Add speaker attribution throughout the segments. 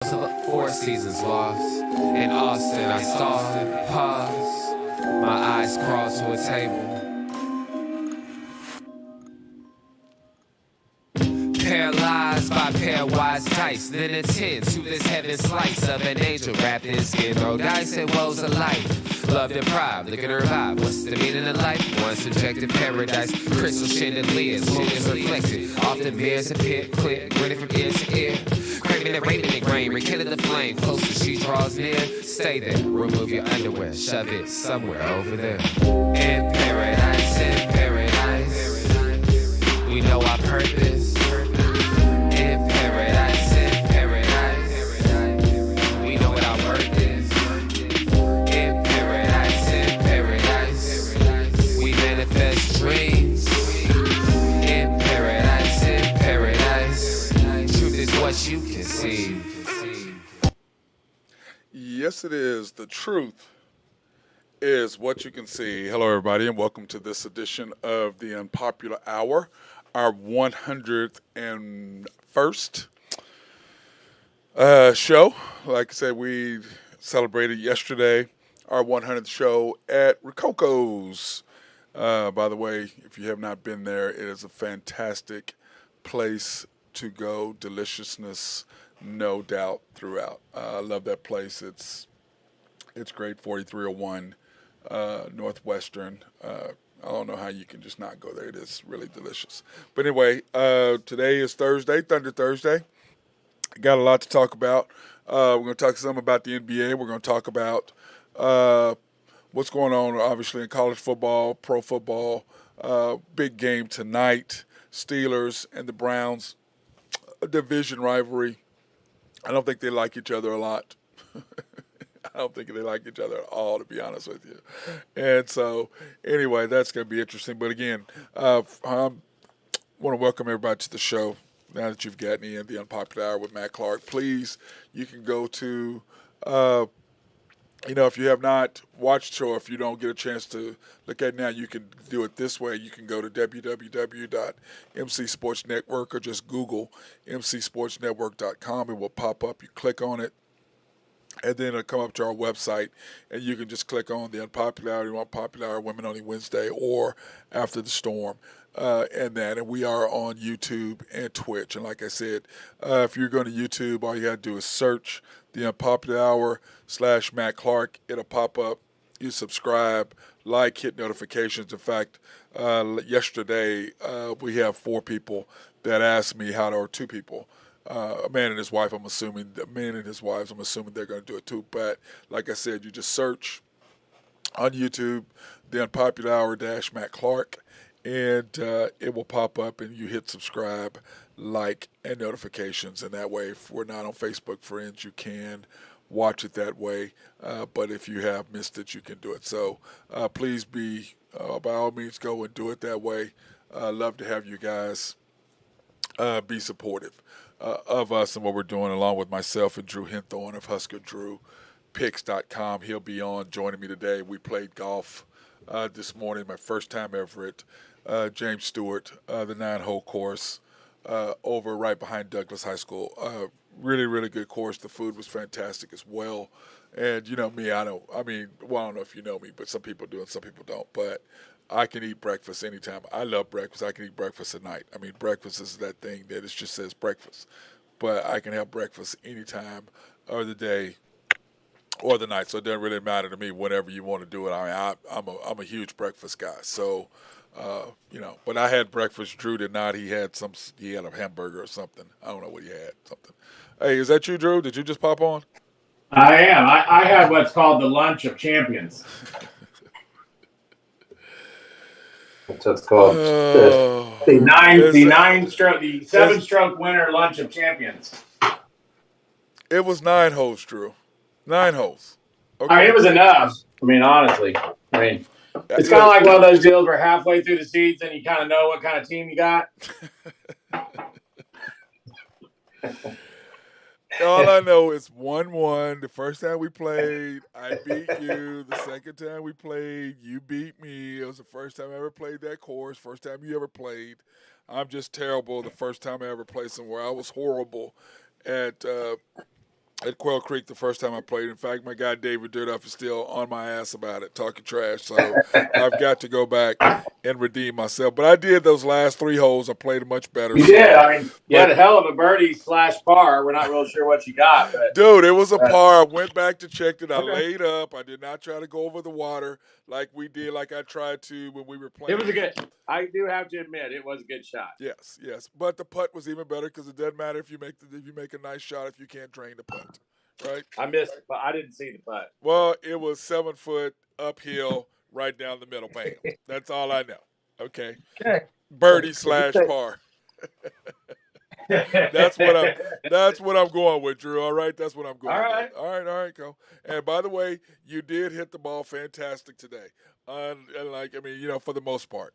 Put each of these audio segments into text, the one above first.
Speaker 1: Four seasons lost. In Austin, I saw, pause, my eyes crawl to a table. Paralyzed by pairwise dice, then attend to this heaven slice of an angel wrapped in skin. Throw dice and woes of life. Love deprived, looking to revive. What's the meaning of life? One subjective paradise. Crystal chandeliers, moons reflected. Often mirrors appear clear, grinning from ear to ear. Craving and raving and grain, rekindle the flame. Close as she draws near. Stay there, remove your underwear, shove it somewhere over there. In paradise, we know our purpose. In paradise, we know what our worth is. In paradise, we manifest dreams. In paradise, truth is what you conceive.
Speaker 2: Yes, it is. The truth is what you can see. Hello, everybody, and welcome to this edition of the Unpopular Hour, our 101st show. Like I said, we celebrated yesterday our 100th show at Rococo's. By the way, if you have not been there, it is a fantastic place to go. Deliciousness, no doubt, throughout. I love that place. It's great. 4301 Northwestern. I don't know how you can just not go there. It is really delicious. But anyway, today is Thursday, Thunder Thursday. Got a lot to talk about. We're going to talk some about the NBA. We're going to talk about what's going on, obviously, in college football, pro football. Big game tonight. Steelers and the Browns. A division rivalry. I don't think they like each other a lot. I don't think they like each other at all, to be honest with you. And so, anyway, that's going to be interesting. But again, I want to welcome everybody to the show. Now that you've gotten in the Unpopular Hour with Matt Clark, please, you can go to, if you have not watched or if you don't get a chance to look at it now, you can do it this way. You can go to www.mcsportsnetwork or just Google mcsportsnetwork.com. It will pop up. You click on it. And then it'll come up to our website, and you can just click on the Unpopular Women Only Wednesday or After the Storm, and we are on YouTube and Twitch. And like I said, if you're going to YouTube, all you got to do is search the Unpopular Hour / Matt Clark. It'll pop up. You subscribe, like, hit notifications. In fact, yesterday we have 4 people that asked me or 2 people. A man and his wife, I'm assuming they're going to do it too. But like I said, you just search on YouTube, the Unpopular Hour / Matt Clark, and it will pop up and you hit subscribe, like, and notifications. And that way, if we're not on Facebook Friends, you can watch it that way. But if you have missed it, you can do it. So please by all means, go and do it that way. Love to have you guys be supportive of us and what we're doing, along with myself and Drew Hinthorn of HuskerDrewPicks.com. He'll be on joining me today. We played golf this morning, my first time ever at James Stewart, the 9-hole course over right behind Douglas High School. Really, really good course. The food was fantastic as well. And you know me, I don't know if you know me, but some people do and some people don't. But I can eat breakfast anytime. I love breakfast. I can eat breakfast at night. I mean, breakfast is that thing that it just says breakfast. But I can have breakfast anytime of the day or the night. So it doesn't really matter to me whenever you want to do it. I mean, I'm a huge breakfast guy. So, but I had breakfast. Drew did not. He had a hamburger or something. I don't know what he had. Something. Hey, is that you, Drew? Did you just pop on?
Speaker 3: I am. I have what's called the lunch of champions. That's called the 7-stroke winner lunch of champions.
Speaker 2: It was 9 holes, Drew. 9 holes.
Speaker 3: Okay. I mean, it was enough. I mean, honestly. It's kind of like one of those deals where halfway through the season you kind of know what kind of team you got.
Speaker 2: All I know is 1-1. The first time we played, I beat you. The second time we played, you beat me. It was the first time I ever played that course. First time you ever played. I'm just terrible. The first time I ever played somewhere, I was horrible at at Quail Creek the first time I played. In fact, my guy David Dirtoff is still on my ass about it, talking trash. So I've got to go back and redeem myself. But I did those last 3 holes. I played much better.
Speaker 3: You did. I mean, you had a hell of a birdie / par. We're not real sure what you got, but
Speaker 2: dude, it was a par. I went back to check it. I
Speaker 3: Okay.
Speaker 2: laid up. I did not try to go over the water like we did, like I tried to when we were playing.
Speaker 3: it was a good. I do have to admit, it was a good shot.
Speaker 2: Yes, yes. But the putt was even better because it doesn't matter if you make a nice shot if you can't drain the putt, right?
Speaker 3: I missed it, but I didn't see the putt.
Speaker 2: Well, it was 7 foot uphill, right down the middle. Bam. That's all I know. Okay. Birdie / par. That's what I'm going with, Drew. All right, that's what I'm going with. All right, go. And by the way, you did hit the ball fantastic today. And for the most part.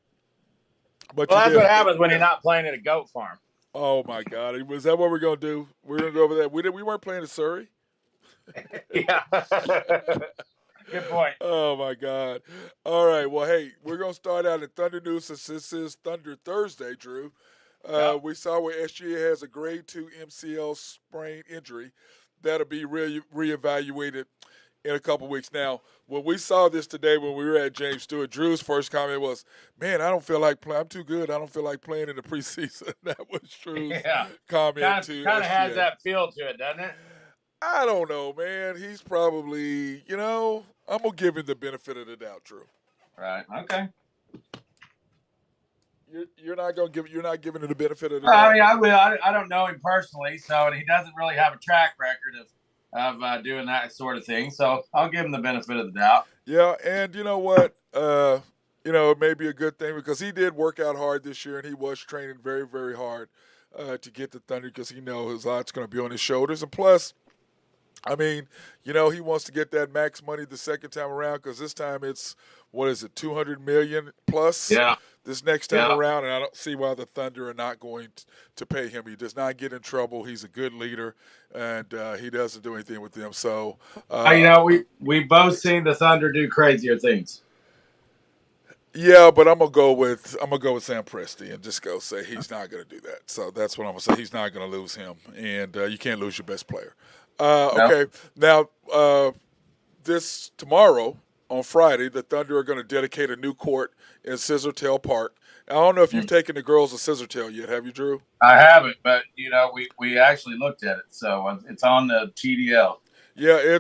Speaker 2: But
Speaker 3: that's what happens when you're not playing at a goat farm.
Speaker 2: Oh my God! Was that what we're gonna do? We're gonna go over there. We weren't playing in Surrey.
Speaker 3: Yeah. Good point.
Speaker 2: Oh my God! All right. Well, hey, we're gonna start out in Thunder news since this is Thunder Thursday, Drew. We saw where SGA has a grade 2 MCL sprain injury that'll be reevaluated in a couple weeks. Now, when we saw this today when we were at James Stewart, Drew's first comment was, "Man, I don't feel like playing. I'm too good. I don't feel like playing in the preseason." That was Drew's comment to
Speaker 3: kind of
Speaker 2: SGA.
Speaker 3: has that feel to it, doesn't it?
Speaker 2: I don't know, man. He's probably, I'm gonna give him the benefit of the doubt, Drew.
Speaker 3: Right. Okay.
Speaker 2: You're not giving him the benefit of the doubt.
Speaker 3: I mean, I will. I don't know him personally, so he doesn't really have a track record of doing that sort of thing. So I'll give him the benefit of the doubt.
Speaker 2: Yeah, and you know what? It may be a good thing because he did work out hard this year, and he was training very, very hard to get the Thunder because he knows a lot's going to be on his shoulders. And plus, I mean, he wants to get that max money the second time around because this time it's, $200 million plus?
Speaker 3: Yeah.
Speaker 2: This next time around, and I don't see why the Thunder are not going to pay him. He does not get in trouble. He's a good leader, and he doesn't do anything with them. So,
Speaker 3: we both seen the Thunder do crazier things.
Speaker 2: Yeah, but I'm gonna go with Sam Presti and just go say he's not gonna do that. So that's what I'm gonna say. He's not gonna lose him, and you can't lose your best player. Okay, now this tomorrow. On Friday, the Thunder are going to dedicate a new court in Scissortail Park. I don't know if you've taken the girls to Scissortail yet. Have you, Drew?
Speaker 3: I haven't, but we actually looked at it, so it's on the TDL.
Speaker 2: Yeah,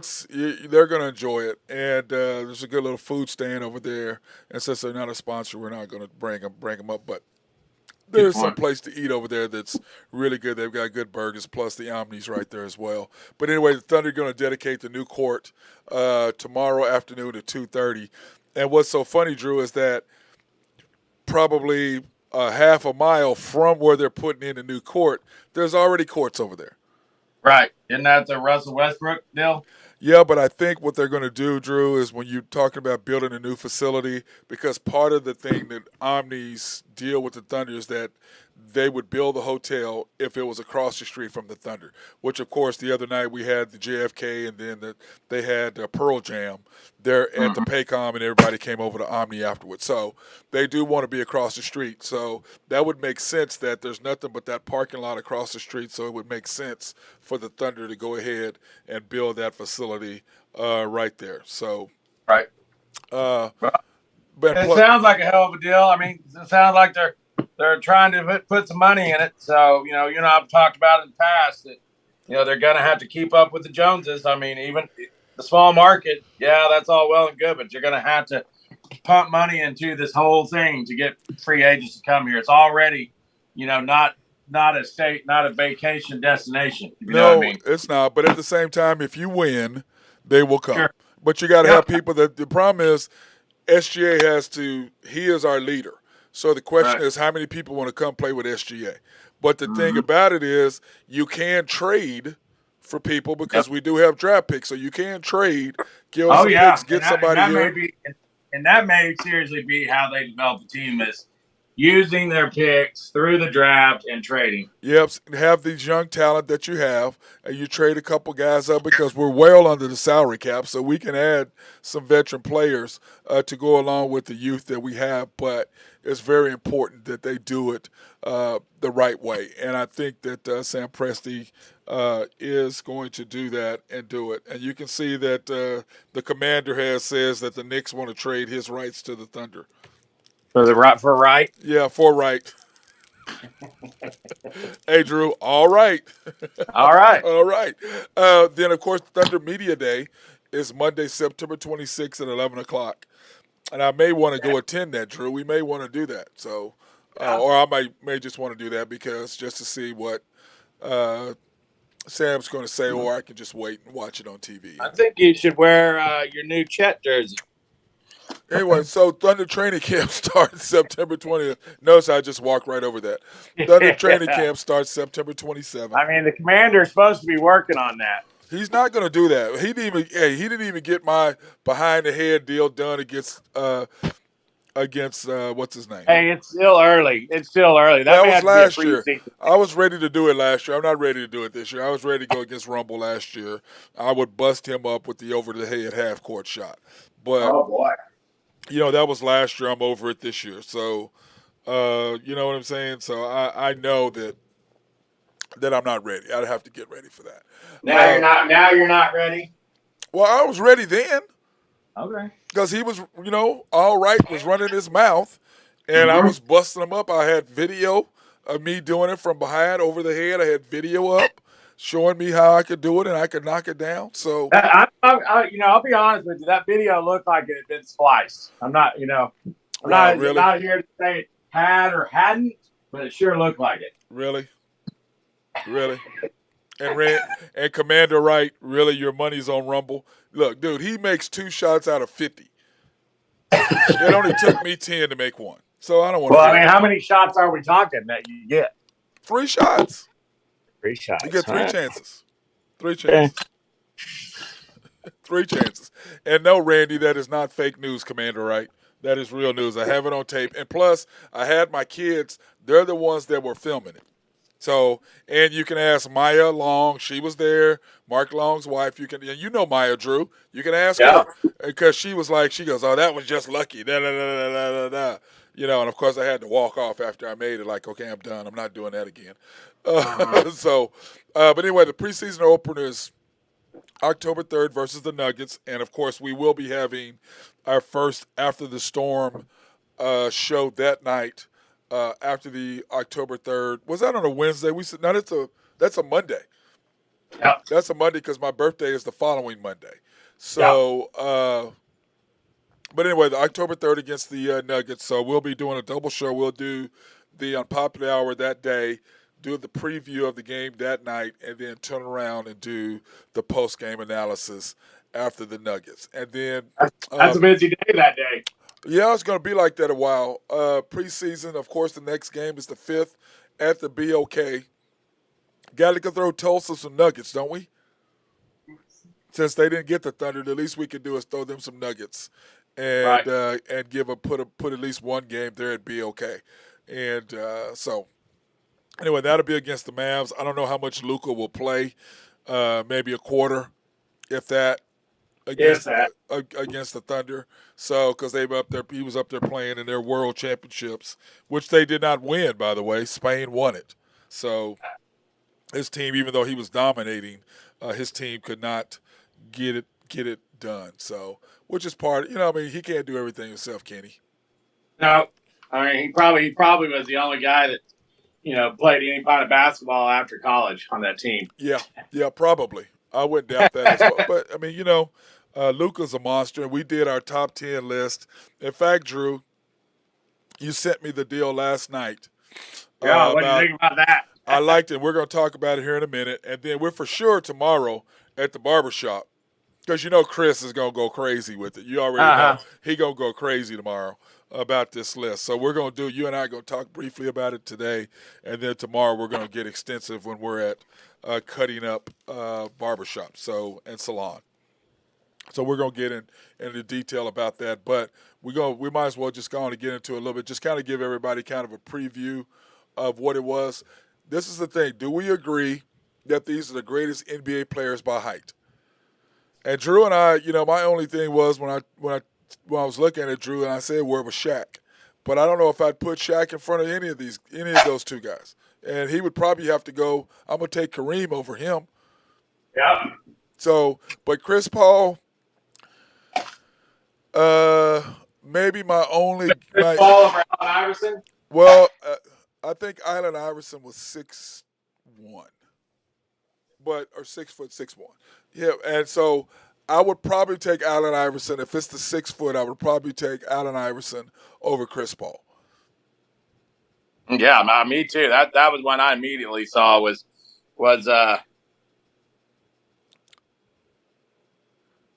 Speaker 2: they're going to enjoy it, and there's a good little food stand over there. And since they're not a sponsor, we're not going to bring them up, but there's some place to eat over there that's really good. They've got good burgers, plus the Omni's right there as well. But anyway, the Thunder are going to dedicate the new court tomorrow afternoon at 2:30. And what's so funny, Drew, is that probably half a mile from where they're putting in the new court, there's already courts over there.
Speaker 3: Right. Isn't that the Russell Westbrook deal?
Speaker 2: Yeah, but I think what they're going to do, Drew, is when you're talking about building a new facility, because part of the thing that Omni's deal with the Thunder is that they would build the hotel if it was across the street from the Thunder, which, of course, the other night we had the JFK and then they had Pearl Jam there at the Paycom, and everybody came over to Omni afterwards. So they do want to be across the street. So that would make sense that there's nothing but that parking lot across the street, so it would make sense for the Thunder to go ahead and build that facility right there. So,
Speaker 3: right.
Speaker 2: But
Speaker 3: it sounds like a hell of a deal. I mean, it sounds like they're trying to put some money in it. So, I've talked about in the past that, they're going to have to keep up with the Joneses. I mean, even the small market, that's all well and good, but you're going to have to pump money into this whole thing to get free agents to come here. It's already, not a state, not a vacation destination. If you know what I mean.
Speaker 2: It's not. But at the same time, if you win, they will come.
Speaker 3: Sure.
Speaker 2: But you got to have people that the problem is SGA he is our leader. So the question is how many people want to come play with SGA. But the thing about it is you can trade for people because we do have draft picks. So you can trade, give us some picks, get somebody here.
Speaker 3: And that may seriously be how they develop the team is using their picks through the draft and trading.
Speaker 2: Yep, have these young talent that you have, and you trade a couple guys up because we're well under the salary cap, so we can add some veteran players to go along with the youth that we have. But it's very important that they do it the right way, and I think that Sam Presti is going to do that and do it. And you can see that the commander says that the Knicks want to trade his rights to the Thunder.
Speaker 3: For right?
Speaker 2: Yeah, for right. Hey, Drew. All right.
Speaker 3: All right.
Speaker 2: All right. Then, of course, Thunder Media Day is Monday, September 26th at 11 o'clock. And I may want to go attend that, Drew. We may want to do that. So, or I may just want to do that because just to see what Sam's going to say, or I can just wait and watch it on TV.
Speaker 3: I think you should wear your new Chet jersey.
Speaker 2: Anyway, so Thunder training camp starts September 20th. Notice I just walked right over that. Thunder training camp starts September 27th.
Speaker 3: I mean, the commander is supposed to be working on that.
Speaker 2: He's not going to do that. He didn't even get my behind the head deal done against what's his name?
Speaker 3: Hey, it's still early.
Speaker 2: That was last year. I was ready to do it last year. I'm not ready to do it this year. I was ready to go against Rumble last year. I would bust him up with the over the head half court shot. But
Speaker 3: oh boy.
Speaker 2: That was last year. I'm over it this year. So, you know what I'm saying? So I know that I'm not ready. I'd have to get ready for that.
Speaker 3: Now you're not ready?
Speaker 2: Well, I was ready then.
Speaker 3: Okay.
Speaker 2: Because he was, all right, was running his mouth, and I was busting him up. I had video of me doing it from behind over the head. I had video up showing me how I could do it and I could knock it down. So
Speaker 3: I'll be honest with you. That video looked like it had been spliced. I'm not here to say it had or hadn't, but it sure looked like it.
Speaker 2: Really? And Commander Wright, really, your money's on Rumble. Look, dude, he makes 2 shots out of 50. It only took me 10 to make 1. So I don't want to.
Speaker 3: Well, I mean, how many shots are we talking that you get?
Speaker 2: 3 shots.
Speaker 3: 3 shots.
Speaker 2: You get 3 chances. 3 chances. Okay. 3 chances. And no, Randy, that is not fake news, Commander Wright. That is real news. I have it on tape. And plus, I had my kids. They're the ones that were filming it. So, and you can ask Maya Long. She was there. Mark Long's wife. You know Maya, Drew. You can ask her because she goes, oh, that was just lucky. Da, da, da, da, da, da. And of course I had to walk off after I made it. Like, okay, I'm done. I'm not doing that again. But anyway, the preseason opener is October 3rd versus the Nuggets. And of course, we will be having our first After the Storm show that night. After the October 3rd. Was that on a Wednesday? We said, no, that's a Monday.
Speaker 3: Yeah.
Speaker 2: That's a Monday because my birthday is the following Monday. So, but anyway, the October 3rd against the Nuggets. So we'll be doing a double show. We'll do the Unpopular Hour that day, do the preview of the game that night, and then turn around and do the post-game analysis after the Nuggets. And then
Speaker 3: that's a busy day that day.
Speaker 2: Yeah, it's going to be like that a while. Preseason, of course, the next game is the 5th at the BOK. Got to go throw Tulsa some nuggets, don't we? Since they didn't get the Thunder, the least we could do is throw them some nuggets and and put at least one game there at BOK. And so, anyway, that'll be against the Mavs. I don't know how much Luka will play, maybe a quarter, if that. Against the Thunder, so because he was up there playing in their World Championships, which they did not win, by the way. Spain won it, so his team, even though he was dominating, his team could not get it done. So, which is part, he can't do everything himself, can he?
Speaker 3: No, I mean he probably was the only guy that played any kind of basketball after college on that team.
Speaker 2: Yeah, probably. I wouldn't doubt that as well. But I mean, Luka's a monster, and we did our top 10 list. In fact, Drew, you sent me the deal last night.
Speaker 3: Yeah, what do you think about that?
Speaker 2: I liked it. We're going to talk about it here in a minute. And then we're for sure tomorrow at the barbershop because Chris is going to go crazy with it. You already know. He going to go crazy tomorrow about this list. So we're going to you and I are going to talk briefly about it today. And then tomorrow we're going to get extensive when we're at Cutting Up Barbershop and Salon. So we're gonna get into detail about that, but we might as well just go on and get into it a little bit. Just kind of give everybody kind of a preview of what it was. This is the thing. Do we agree that these are the greatest NBA players by height? And Drew and I, my only thing was when I was looking at Drew and I said where was Shaq, but I don't know if I'd put Shaq in front of any of those two guys, and he would probably have to go. I'm gonna take Kareem over him.
Speaker 3: Yeah.
Speaker 2: So, but Chris Paul, maybe my only.
Speaker 3: Chris Paul over Allen Iverson.
Speaker 2: Well, I think Allen Iverson was 6'1", or 6'6'1". Yeah, and so I would probably take Allen Iverson if it's the 6 foot. I would probably take Allen Iverson over Chris Paul.
Speaker 3: Yeah, me too. That was one I immediately saw was.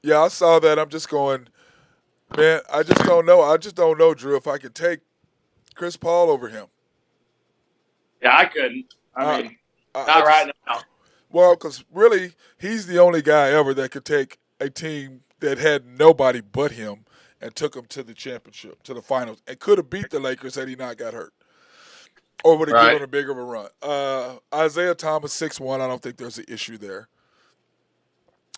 Speaker 2: Yeah, I saw that. I'm just going, man. I just don't know. I just don't know, Drew, if I could take Chris Paul over him.
Speaker 3: Yeah, I couldn't. I mean, not right now.
Speaker 2: Well, because really, he's the only guy ever that could take a team that had nobody but him and took them to the championship, to the finals, and could have beat the Lakers had he not got hurt, or would have given a bigger of a run. Isaiah Thomas 6'1". I don't think there's an issue there.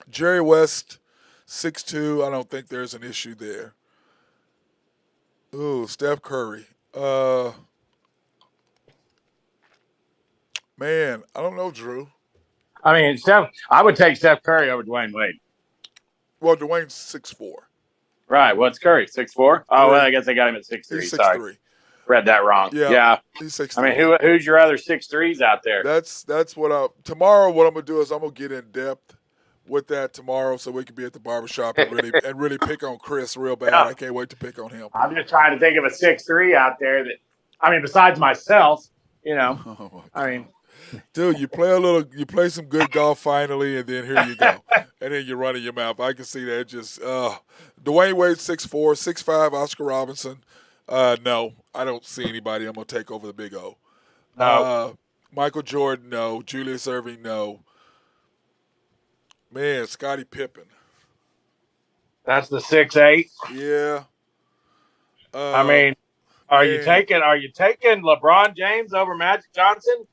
Speaker 2: Jerry West 6'2". I don't think there's an issue there. Ooh, Steph Curry. Man, I don't know, Drew.
Speaker 3: I mean, I would take Steph Curry over Dwayne Wade.
Speaker 2: Well, Dwayne's 6'4".
Speaker 3: Right. What's Curry? 6'4"? Oh, well, I guess they got him at 6'3".
Speaker 2: He's 6'3".
Speaker 3: Sorry. Read that wrong. Yeah.
Speaker 2: He's 6'3".
Speaker 3: I mean, who's your other 6'3s out there?
Speaker 2: That's what tomorrow what I'm gonna do is I'm gonna get in depth with that tomorrow so we can be at the barbershop and really pick on Chris real bad. Yeah. I can't wait to pick on him.
Speaker 3: I'm just trying to think of a 6'3" out there that, I mean, besides myself, I mean.
Speaker 2: Dude, you play some good golf finally, and then here you go. And then you're running your mouth. I can see that. Just Dwayne Wade 6'4", 6'5", Oscar Robinson. No, I don't see anybody I'm going to take over the Big O.
Speaker 3: No.
Speaker 2: Michael Jordan, no. Julius Erving, no. Man, Scottie Pippen.
Speaker 3: That's the 6'8".
Speaker 2: Yeah.
Speaker 3: I mean, are you taking LeBron James over Magic Johnson?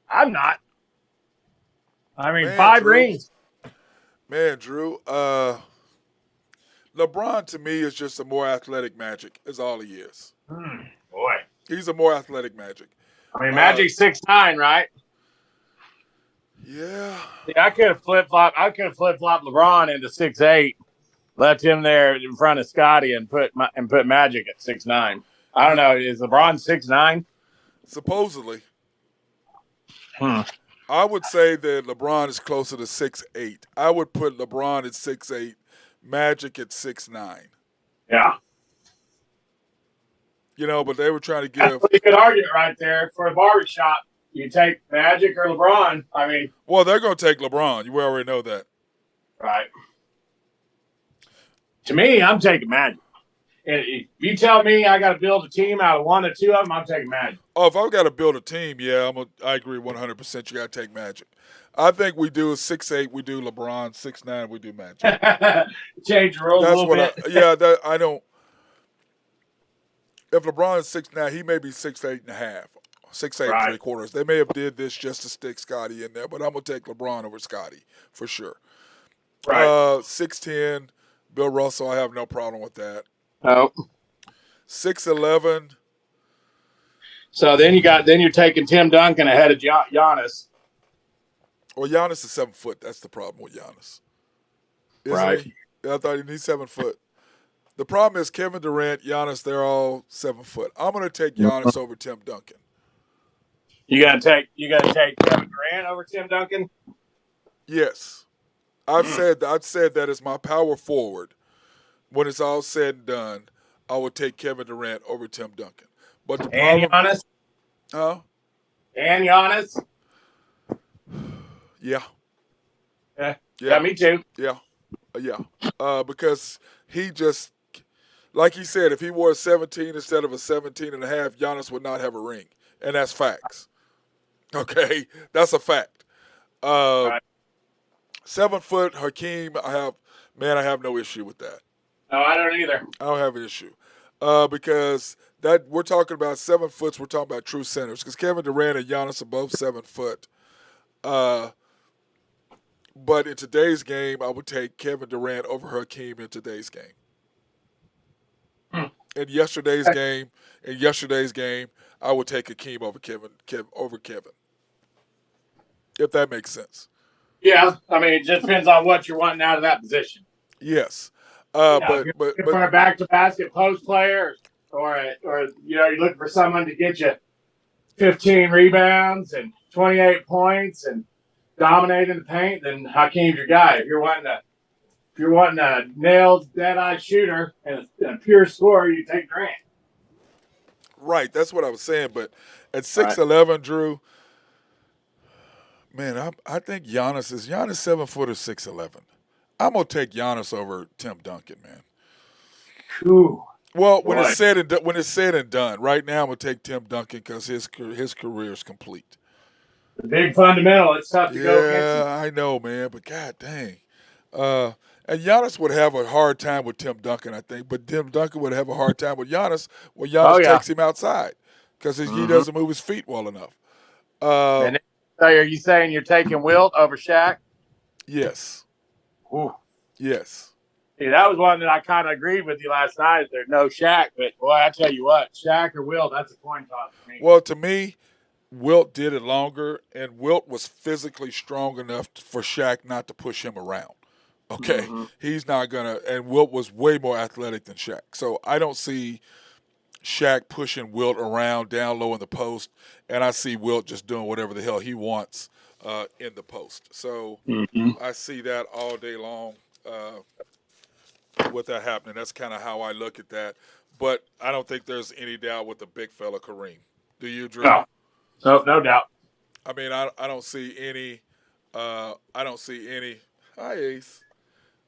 Speaker 3: I'm not. I mean, 5 rings.
Speaker 2: Man, Drew. LeBron to me is just a more athletic Magic. Is all he is.
Speaker 3: Boy,
Speaker 2: he's a more athletic Magic.
Speaker 3: I mean, Magic's 6'9", right?
Speaker 2: Yeah.
Speaker 3: I could have flip flopped LeBron into 6'8", left him there in front of Scotty, and put Magic at 6'9". I don't know. Is LeBron 6'9"?
Speaker 2: Supposedly. I would say that LeBron is closer to 6'8". I would put LeBron at 6'8", Magic at 6'9".
Speaker 3: Yeah.
Speaker 2: But they were trying to give.
Speaker 3: That's a good argument right there for a barbershop. You take Magic or LeBron. I mean.
Speaker 2: Well, they're going to take LeBron. We already know that.
Speaker 3: Right. To me, I'm taking Magic. If you tell me I got to build a team out of one or two of them, I'm taking Magic.
Speaker 2: Oh, if I've got to build a team, yeah, I agree 100%. You got to take Magic. I think we do 6'8", we do LeBron. 6'9", we do Magic.
Speaker 3: Change the rules a little bit.
Speaker 2: I don't. If LeBron is 6'9", he may be 6'8 and a half, 6'8
Speaker 3: right.
Speaker 2: 3/4. They may have did this just to stick Scotty in there, but I'm gonna take LeBron over Scotty for sure.
Speaker 3: Right.
Speaker 2: 6'10", Bill Russell. I have no problem with that.
Speaker 3: Oh.
Speaker 2: 6'11".
Speaker 3: So then you're taking Tim Duncan ahead of Giannis.
Speaker 2: Well, Giannis is 7 foot. That's the problem with Giannis.
Speaker 3: Right.
Speaker 2: He? I thought he's 7 foot. The problem is Kevin Durant, Giannis, they're all 7 foot. I'm going to take Giannis over Tim Duncan.
Speaker 3: You got to take Kevin Durant over Tim Duncan?
Speaker 2: Yes. I've said that as my power forward. When it's all said and done, I would take Kevin Durant over Tim Duncan. But the problem,
Speaker 3: Giannis?
Speaker 2: Huh?
Speaker 3: And Giannis?
Speaker 2: Yeah.
Speaker 3: Yeah, me too.
Speaker 2: Yeah. Because he just, like he said, if he wore a 17 instead of a 17 and a half, Giannis would not have a ring. And that's facts. Okay? That's a fact.
Speaker 3: Right.
Speaker 2: 7 foot Hakeem, I have no issue with that.
Speaker 3: No, I don't either.
Speaker 2: I don't have an issue because that we're talking about 7 foot. We're talking about true centers because Kevin Durant and Giannis are both 7 foot. Uh, but in today's game, I would take Kevin Durant over Hakeem in today's game. In yesterday's game, I would take Hakeem over Kevin. If that makes sense.
Speaker 3: Yeah, I mean, it just depends on what you're wanting out of that position.
Speaker 2: Yes,
Speaker 3: If you're for a back-to-basket post player, or you're looking for someone to get you 15 rebounds and 28 points and dominate in the paint, then Hakeem's your guy. If you're wanting a nailed dead-eye shooter and a pure scorer, you take Durant.
Speaker 2: Right, that's what I was saying. But at 6'11", Drew, man, I think Giannis 7 foot or 6'11". I'm gonna take Giannis over Tim Duncan, man.
Speaker 3: Ooh.
Speaker 2: Well, when it's said and done, right now I'm gonna take Tim Duncan because his career is complete.
Speaker 3: The big fundamental. It's tough to go against him.
Speaker 2: Yeah, I know, man, but god dang. And Giannis would have a hard time with Tim Duncan, I think, but Tim Duncan would have a hard time with Giannis when Giannis takes him outside because he doesn't move his feet well enough.
Speaker 3: And so are you saying you're taking Wilt over Shaq?
Speaker 2: Yes.
Speaker 3: Ooh.
Speaker 2: Yes.
Speaker 3: See, that was one that I kind of agreed with you last night. There's no Shaq, but boy, I tell you what, Shaq or Wilt, that's a coin toss for me.
Speaker 2: Well, to me, Wilt did it longer, and Wilt was physically strong enough for Shaq not to push him around. Okay, he's not gonna, and Wilt was way more athletic than Shaq. So I don't see Shaq pushing Wilt around down low in the post, and I see Wilt just doing whatever the hell he wants in the post. So I see that all day long with that happening. That's kind of how I look at that. But I don't think there's any doubt with the big fella Kareem. Do you, Drew?
Speaker 3: No doubt.
Speaker 2: I mean, I don't see any. Hi, Ace.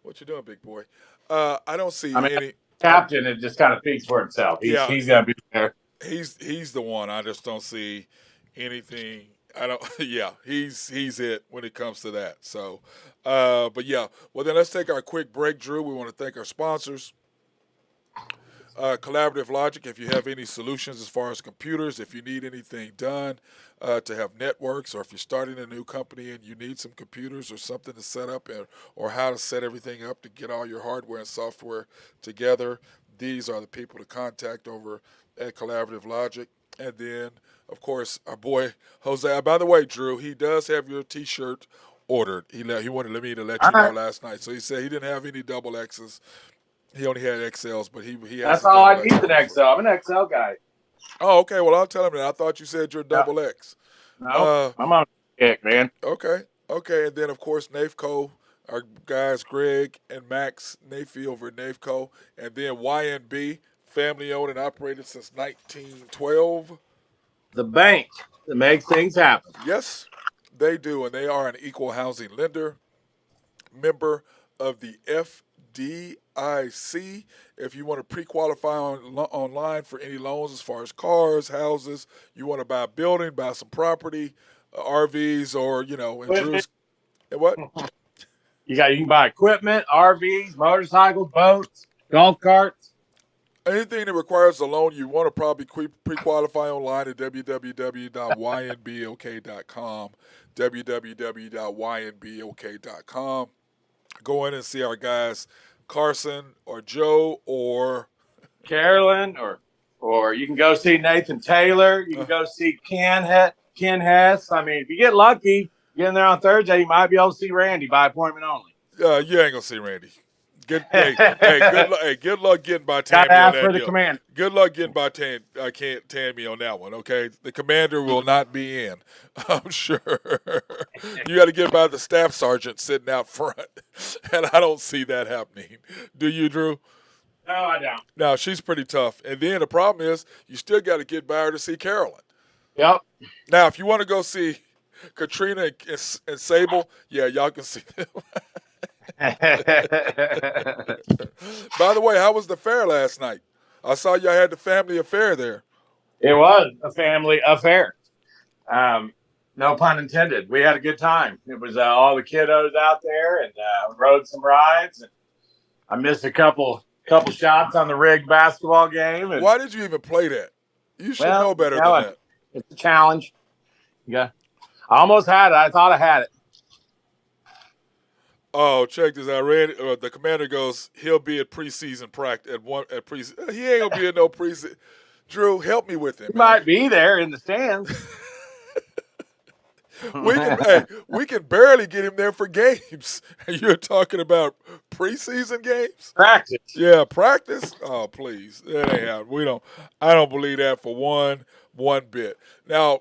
Speaker 2: What you doing, big boy? I don't see any.
Speaker 3: Captain, it just kind of speaks for itself. He's gonna be there.
Speaker 2: He's the one. I just don't see anything. I don't. Yeah, he's it when it comes to that. So, but yeah. Well, then let's take our quick break, Drew. We want to thank our sponsors. Collaborative Logic, if you have any solutions as far as computers, if you need anything done to have networks, or if you're starting a new company and you need some computers or something to set up or how to set everything up to get all your hardware and software together, these are the people to contact over at Collaborative Logic. And then, of course, our boy Jose. By the way, Drew, he does have your T-shirt ordered. He wanted me to let you know last night. So he said he didn't have any double X's. He only had XLs, but he has.
Speaker 3: That's all I need, an XL. I'm an XL guy.
Speaker 2: Oh, okay. Well, I'll tell him that. I thought you said you're double X.
Speaker 3: No, I'm on kick, man.
Speaker 2: Okay. And then, of course, NAFCO, our guys Greg and Max Nafee over at NAFCO. And then YNB, family-owned and operated since 1912.
Speaker 3: The bank that makes things happen.
Speaker 2: Yes, they do. And they are an equal housing lender, member of the FDIC. If you want to pre-qualify online for any loans as far as cars, houses, you want to buy a building, buy some property, RVs, or and Drew's. And what?
Speaker 3: You can buy equipment, RVs, motorcycles, boats, golf carts.
Speaker 2: Anything that requires a loan, you want to probably pre-qualify online at www.ynbok.com, www.ynbok.com. Go in and see our guys Carson or Joe or
Speaker 3: Carolyn, or you can go see Nathan Taylor. You can go see Ken Hess. I mean, if you get lucky, get in there on Thursday, you might be able to see Randy by appointment only.
Speaker 2: You ain't gonna see Randy. Good luck getting by Tammy
Speaker 3: on
Speaker 2: that
Speaker 3: for the
Speaker 2: deal.
Speaker 3: commander.
Speaker 2: Good luck getting by Tammy on that one, okay? The commander will not be in, I'm sure. You got to get by the staff sergeant sitting out front, and I don't see that happening. Do you, Drew?
Speaker 3: No, I don't.
Speaker 2: No, she's pretty tough. And then the problem is you still got to get by her to see Carolyn.
Speaker 3: Yep.
Speaker 2: Now, if you want to go see Katrina and Sable, yeah, y'all can see them. By the way, how was the fair last night? I saw y'all had the family affair there.
Speaker 3: It was a family affair. No pun intended. We had a good time. It was all the kiddos out there and rode some rides. And I missed a couple shots on the rigged basketball game. And
Speaker 2: Why did you even play that? You should know better than that.
Speaker 3: It's a challenge. Yeah, I almost had it. I thought I had it.
Speaker 2: Oh, check this out. The commander goes, he'll be at preseason practice at preseason. He ain't gonna be in no preseason. Drew, help me with him.
Speaker 3: He might be there in the stands.
Speaker 2: we can barely get him there for games. You're talking about preseason games?
Speaker 3: Practice.
Speaker 2: Yeah, practice. Oh, please, that ain't how we don't. I don't believe that for one bit. Now,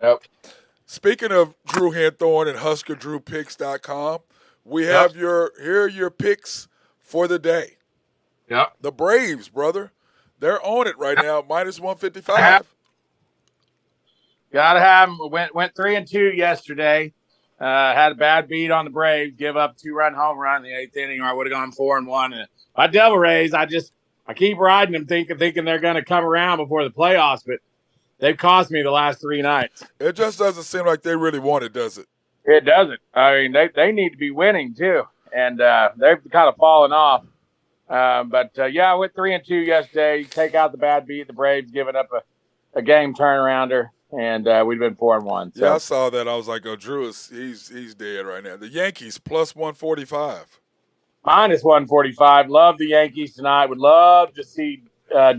Speaker 2: speaking of Drew Henthorn and HuskerDrewPicks.com, we have here are your picks for the day.
Speaker 3: Yep.
Speaker 2: The Braves, brother, they're on it right now, minus 155.
Speaker 3: Gotta have them. Went 3-2 yesterday. Had a bad beat on the Braves. Give up 2-run home run in the 8th inning, or I would have gone 4-1. And my Devil Rays, I keep riding them, thinking they're going to come around before the playoffs, but they've cost me the last 3 nights.
Speaker 2: It just doesn't seem like they really want it, does it?
Speaker 3: It doesn't. I mean, they need to be winning too, and they've kind of fallen off. But I went 3-2 yesterday. Take out the bad beat, the Braves giving up a game turnarounder. And we've been 4-1. So.
Speaker 2: Yeah, I saw that. I was like, "Oh, Drew he's dead right now." The Yankees plus 145.
Speaker 3: Minus 145. Love the Yankees tonight. Would love to see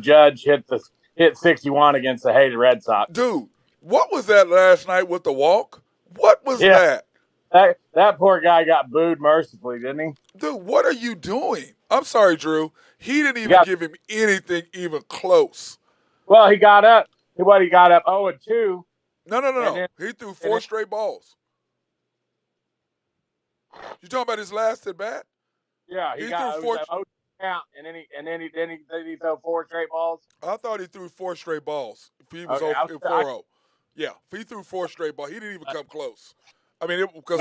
Speaker 3: Judge hit 61 against the hated Red Sox.
Speaker 2: Dude, what was that last night with the walk? What was that?
Speaker 3: That poor guy got booed mercifully, didn't he?
Speaker 2: Dude, what are you doing? I'm sorry, Drew. He didn't even give him anything even close.
Speaker 3: Well, he got up. He got up 0-2.
Speaker 2: No. He threw 4 straight balls. You talking about his last at bat?
Speaker 3: Yeah, he got 4 count, and then he threw 4 straight balls.
Speaker 2: I thought he threw 4 straight balls. He was 4-0. Yeah, he threw 4 straight balls. He didn't even come close. I mean, because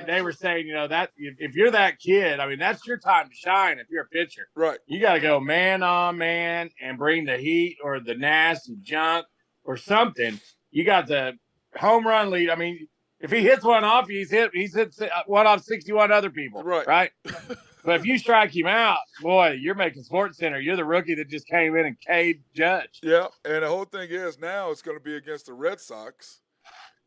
Speaker 3: they were saying, that if you're that kid, I mean, that's your time to shine. If you're a pitcher,
Speaker 2: right,
Speaker 3: you got to go man on man and bring the heat or the nasty junk or something. You got the home run lead. I mean, if he hits one off, he's hit one off 61 other people, right? But if you strike him out, boy, you're making Sports Center. You're the rookie that just came in and K'd Judge.
Speaker 2: Yeah, and the whole thing is now it's going to be against the Red Sox.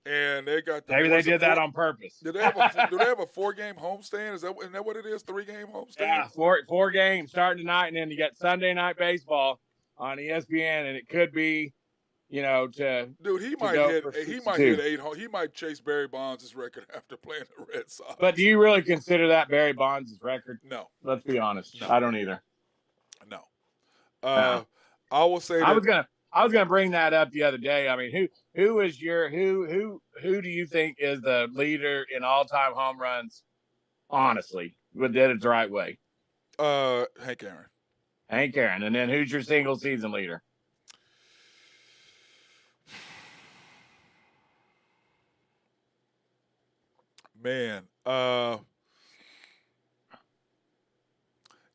Speaker 2: And they got
Speaker 3: maybe they did that on purpose.
Speaker 2: Do they have a 4-game homestand? Isn't that what it is? 3-game homestand?
Speaker 3: Yeah, four games starting tonight, and then you got Sunday night baseball on ESPN, and it could be,
Speaker 2: dude, he might hit 8. He might chase Barry Bonds' record after playing the Red Sox.
Speaker 3: But do you really consider that Barry Bonds' record?
Speaker 2: No.
Speaker 3: Let's be honest. No. I don't either.
Speaker 2: No. I will say that
Speaker 3: I was gonna bring that up the other day. I mean, who do you think is the leader in all-time home runs? Honestly, but did it the right way.
Speaker 2: Hank Aaron.
Speaker 3: Hank Aaron, and then who's your single season leader?
Speaker 2: Man,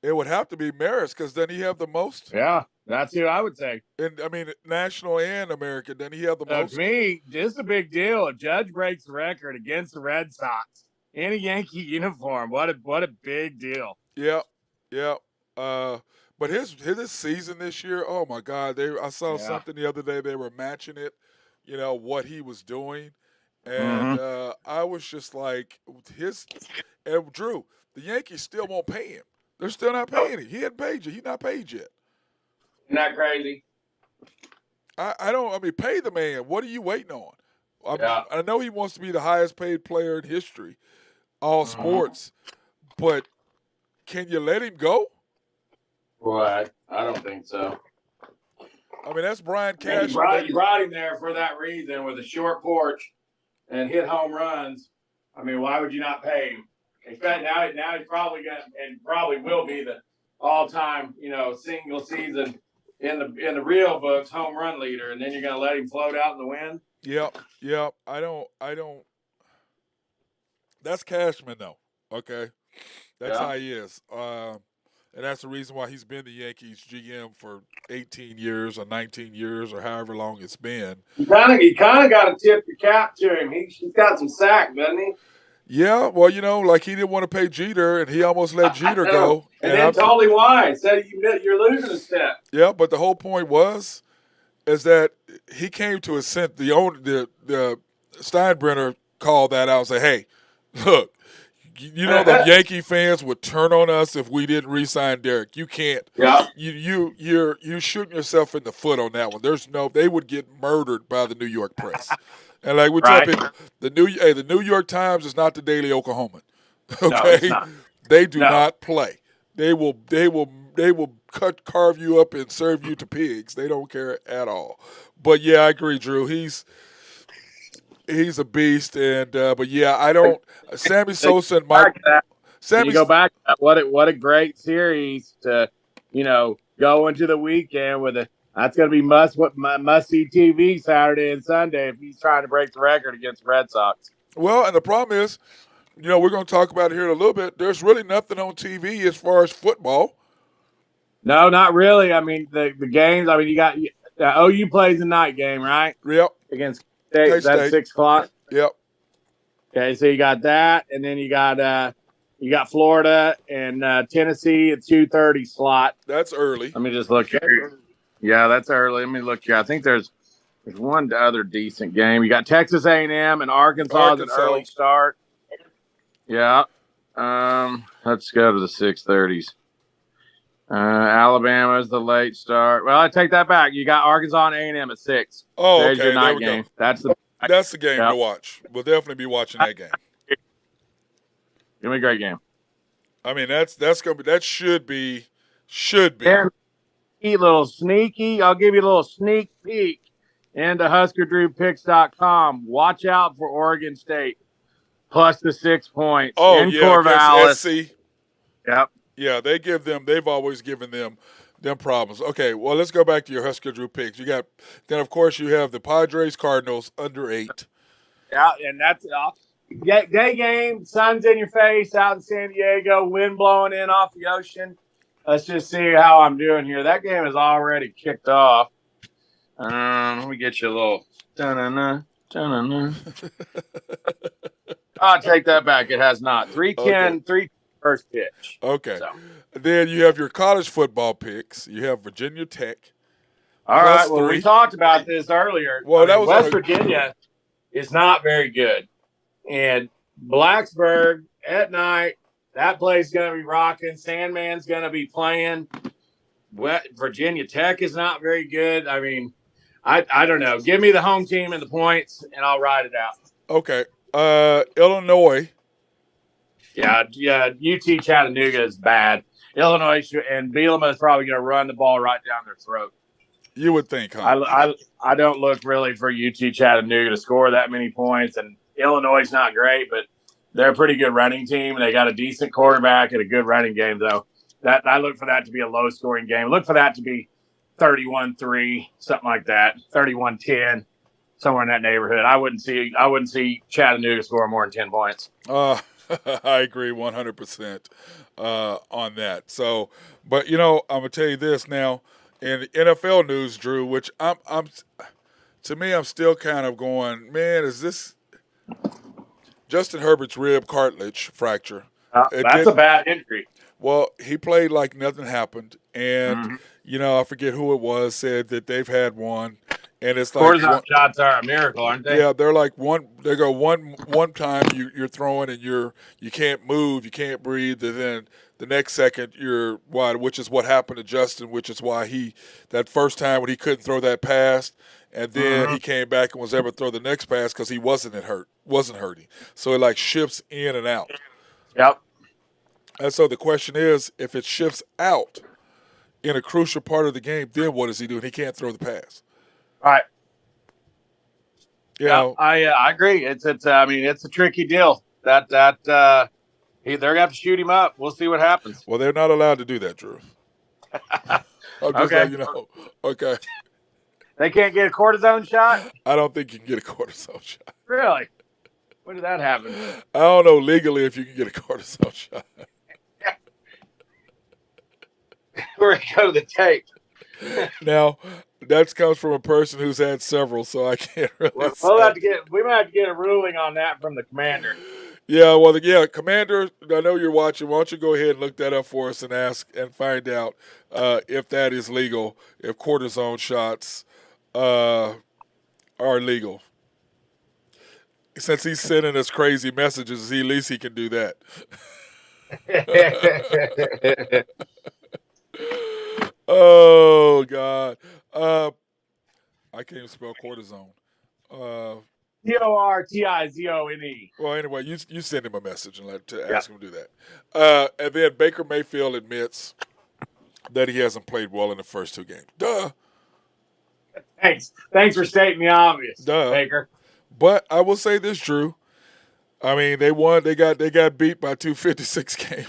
Speaker 2: it would have to be Maris because then he have the most.
Speaker 3: Yeah. That's who I would say.
Speaker 2: And I mean, national and American. Then he had the most.
Speaker 3: To me, this is a big deal. A Judge breaks the record against the Red Sox in a Yankee uniform. What a big deal.
Speaker 2: Yeah. But his season this year, oh my God! I saw something the other day. They were matching it, what he was doing, and I was just like, and Drew, the Yankees still won't pay him. They're still not paying him. He hadn't paid you. He's not paid yet.
Speaker 3: Isn't that crazy?
Speaker 2: I mean, pay the man. What are you waiting on? I know he wants to be the highest paid player in history, all sports, but can you let him go?
Speaker 3: Well, I don't think so.
Speaker 2: I mean, that's Brian Cash.
Speaker 3: You brought him there for that reason with a short porch and hit home runs. I mean, why would you not pay him? In fact, now he's probably got and probably will be the all-time, single season in the real books home run leader, and then you're going to let him float out in the wind?
Speaker 2: Yep. I don't. That's Cashman though. Okay, that's how he is. And that's the reason why he's been the Yankees GM for 18 years or 19 years or however long it's been.
Speaker 3: You kind of got to tip your cap to him. He's got some sack, doesn't he?
Speaker 2: Yeah, well, like he didn't want to pay Jeter, and he almost let Jeter go.
Speaker 3: And then told him why. Said you're losing a step.
Speaker 2: Yeah, but the whole point is that he came to a sense. The Steinbrenner called that out and said, "Hey, look, the Yankee fans would turn on us if we didn't re-sign Derek. You can't.
Speaker 3: Yeah.
Speaker 2: You're shooting yourself in the foot on that one. They would get murdered by the New York press." And like we tell people, the New York Times is not the Daily Oklahoman. Okay,
Speaker 3: no, it's not.
Speaker 2: They do not play. They will carve you up and serve you to pigs. They don't care at all. But yeah, I agree, Drew. He's a beast, and but yeah, I don't. Sammy Sosa and Mike.
Speaker 3: You go back. What a great series to go into the weekend with a. That's going to be must-see TV Saturday and Sunday if he's trying to break the record against the Red Sox.
Speaker 2: Well, and the problem is, we're going to talk about it here in a little bit. There's really nothing on TV as far as football.
Speaker 3: No, not really. I mean, the games. I mean, you got OU plays the night game, right?
Speaker 2: Yep.
Speaker 3: Against State. That's 6 o'clock.
Speaker 2: Yep.
Speaker 3: Okay, so you got that, and then you got Florida and Tennessee at 2:30 slot.
Speaker 2: That's early.
Speaker 3: Let me just look here. Yeah, that's early. Let me look here. I think there's one other decent game. You got Texas A&M and Arkansas at an early start. Yeah. Let's go to the 6:30s. Alabama's the late start. Well, I take that back. You got Arkansas and A&M at 6.
Speaker 2: Oh,
Speaker 3: there's
Speaker 2: okay.
Speaker 3: your night game.
Speaker 2: Go.
Speaker 3: That's
Speaker 2: the game to watch. We'll definitely be watching that game.
Speaker 3: Give me a great game.
Speaker 2: I mean, that should be.
Speaker 3: Little sneaky. I'll give you a little sneak peek into HuskerDrewPicks.com. Watch out for Oregon State plus the 6 points.
Speaker 2: Oh,
Speaker 3: in Corvallis.
Speaker 2: SC.
Speaker 3: Yep.
Speaker 2: Yeah, they've always given them problems. Okay, well, let's go back to your Husker Drew picks. Then of course you have the Padres Cardinals under 8.
Speaker 3: Yeah, and that's day game, sun's in your face out in San Diego, wind blowing in off the ocean. Let's just see how I'm doing here. That game is already kicked off. Let me get you a little I'll take that back. It has not. 3:10, 3 first pitch.
Speaker 2: Okay.
Speaker 3: So.
Speaker 2: Then you have your college football picks. You have Virginia Tech.
Speaker 3: All right. Well, we talked about this earlier.
Speaker 2: Well,
Speaker 3: West Virginia is not very good. And Blacksburg at night, that play's going to be rocking. Sandman's going to be playing. Virginia Tech is not very good. I mean, I don't know. Give me the home team and the points, and I'll ride it out.
Speaker 2: Okay. Illinois.
Speaker 3: Yeah. UT Chattanooga is bad. Illinois and Bielema is probably going to run the ball right down their throat.
Speaker 2: You would think, huh?
Speaker 3: I don't look really for UT Chattanooga to score that many points, and Illinois is not great, but they're a pretty good running team, and they got a decent quarterback and a good running game, though. I look for that to be a low-scoring game. Look for that to be 31-3, something like that, 31-10, somewhere in that neighborhood. I wouldn't see Chattanooga score more than 10 points.
Speaker 2: I agree 100% on that. So, but I'm gonna tell you this now in NFL news, Drew, which I'm still kind of going, man, is this Justin Herbert's rib cartilage fracture?
Speaker 3: That's a bad injury.
Speaker 2: Well, he played like nothing happened, and I forget who it was said that they've had one, and it's like
Speaker 3: cortisone shots are a miracle, aren't they?
Speaker 2: Yeah, they're like They go one time you're throwing and you can't move, you can't breathe, and then the next second you're wide, which is what happened to Justin, which is why that first time when he couldn't throw that pass, and then he came back and was able to throw the next pass because he wasn't hurting, so it like shifts in and out.
Speaker 3: Yep.
Speaker 2: And so the question is, if it shifts out in a crucial part of the game, then what does he do? And he can't throw the pass.
Speaker 3: All right.
Speaker 2: I
Speaker 3: agree. It's a tricky deal. They're gonna have to shoot him up. We'll see what happens.
Speaker 2: Well, they're not allowed to do that, Drew. I'm just letting you know. Okay.
Speaker 3: They can't get a cortisone shot?
Speaker 2: I don't think you can get a cortisone shot.
Speaker 3: Really? When did that happen?
Speaker 2: I don't know legally if you can get a cortisone shot.
Speaker 3: We're going to go to the tape.
Speaker 2: Now, that comes from a person who's had several, so I can't really say.
Speaker 3: We might have to get a ruling on that from the commander.
Speaker 2: Yeah, well, Commander, I know you're watching. Why don't you go ahead and look that up for us and ask and find out if that is legal, if cortisone shots are legal. Since he's sending us crazy messages, at least he can do that. Oh, God. I can't even spell cortisone.
Speaker 3: Cortizone.
Speaker 2: Well, anyway, you send him a message and ask him to do that. And then Baker Mayfield admits that he hasn't played well in the first 2 games. Duh.
Speaker 3: Thanks for stating the obvious, Baker.
Speaker 2: But I will say this, Drew. I mean, they won. They got beat by 2 56-yard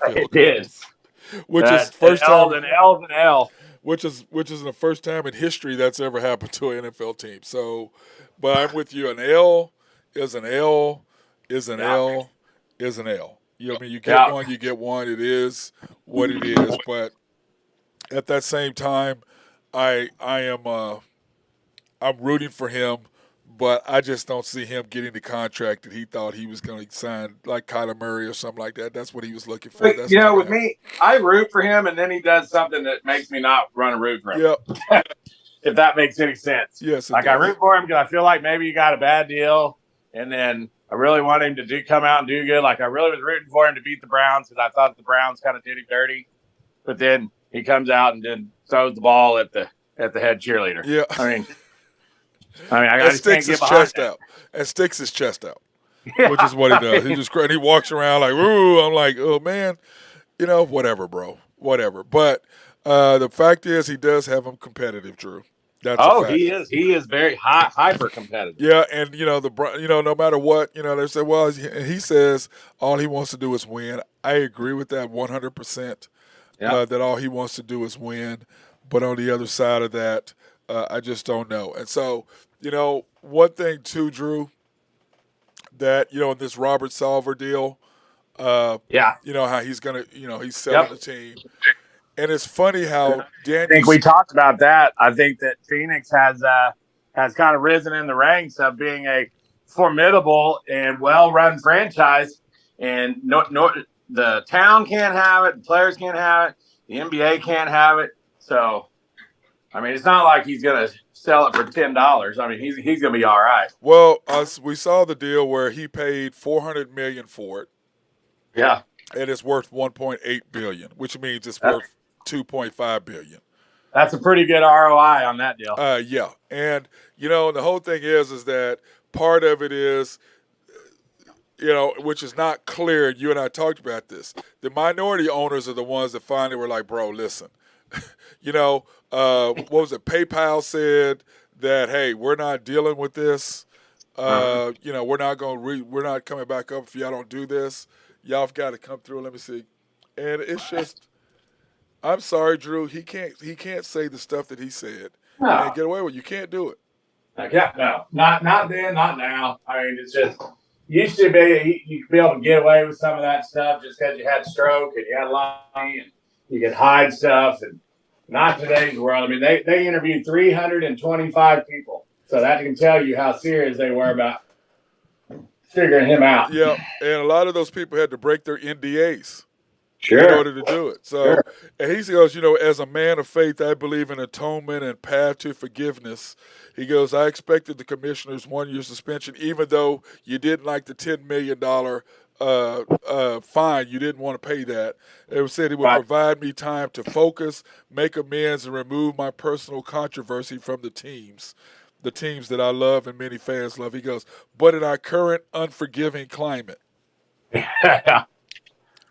Speaker 2: field goals, which is first time.
Speaker 3: An L.
Speaker 2: Which is the first time in history that's ever happened to an NFL team. So, but I'm with you. An L is an L is an L is an L. You know what I mean? You get one, you get one. It is what it is. But at that same time, I'm rooting for him, but I just don't see him getting the contract that he thought he was going to sign, like Kyler Murray or something like that. That's what he was looking for.
Speaker 3: But, with me, I root for him, and then he does something that makes me not want to root for him.
Speaker 2: Yep.
Speaker 3: If that makes any sense.
Speaker 2: Yes.
Speaker 3: Like, I root for him because I feel like maybe he got a bad deal, and then I really want him to come out and do good. Like, I really was rooting for him to beat the Browns because I thought the Browns kind of did him dirty. But then he comes out and then throws the ball at the head cheerleader.
Speaker 2: Yeah.
Speaker 3: I mean, I just can't get behind that.
Speaker 2: And sticks his chest out, which is what he does. He walks around like, ooh. I'm like, oh, man, whatever, bro, whatever. But the fact is he does have him competitive, Drew. That's a fact.
Speaker 3: He is very hyper competitive.
Speaker 2: Yeah, and no matter what, they say, well, he says all he wants to do is win. I agree with that 100%. That all he wants to do is win. But on the other side of that, I just don't know. And so, one thing too, Drew, that, in this Robert Salver deal, how he's going to, he's selling the team. And it's funny how Daniel.
Speaker 3: I think we talked about that. I think that Phoenix has kind of risen in the ranks of being a formidable and well-run franchise. And the town can't have it. The players can't have it. The NBA can't have it. So, I mean, it's not like he's going to sell it for $10. I mean, he's going to be all right.
Speaker 2: Well, we saw the deal where he paid $400 million for it.
Speaker 3: Yeah.
Speaker 2: And it's worth $1.8 billion, which means it's worth $2.5 billion.
Speaker 3: That's a pretty good ROI on that deal.
Speaker 2: Yeah. And, the whole thing is that part of it is, which is not clear. You and I talked about this. The minority owners are the ones that finally were like, bro, listen. What was it? PayPal said that, hey, we're not dealing with this. We're not coming back up if y'all don't do this. Y'all have got to come through. Let me see. And it's just, I'm sorry, Drew. He can't say the stuff that he said and get away with it. You can't do it.
Speaker 3: No, not then, not now. I mean, it's just used to be you could be able to get away with some of that stuff just because you had stroke and you had a lot of money and you could hide stuff. And not today's world. I mean, they interviewed 325 people, so that can tell you how serious they were about figuring him out.
Speaker 2: Yeah, and a lot of those people had to break their NDAs.
Speaker 3: Sure.
Speaker 2: In order to do it. So, And he goes, as a man of faith, I believe in atonement and path to forgiveness. He goes, I expected the commissioner's 1-year suspension, even though you didn't like the $10 million fine. You didn't want to pay that. It said it would provide me time to focus, make amends, and remove my personal controversy from the teams that I love and many fans love. He goes, but in our current unforgiving climate.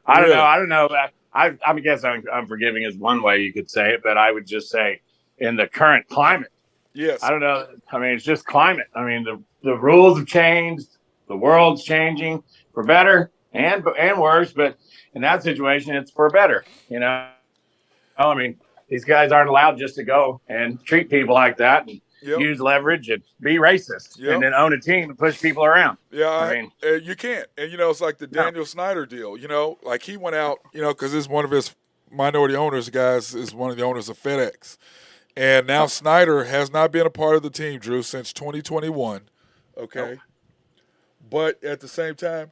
Speaker 3: I don't know. I guess unforgiving is one way you could say it, but I would just say in the current climate.
Speaker 2: Yes.
Speaker 3: I don't know. I mean, it's just climate. I mean, the rules have changed. The world's changing for better and worse, but in that situation, it's for better. I mean, these guys aren't allowed just to go and treat people like that and use leverage and be racist and then own a team and push people around.
Speaker 2: Yeah, I mean, you can't. And, it's like the Daniel Snyder deal, like he went out, because it's one of his minority owners, guys, is one of the owners of FedEx. And now Snyder has not been a part of the team, Drew, since 2021. Okay.
Speaker 3: Nope.
Speaker 2: But at the same time,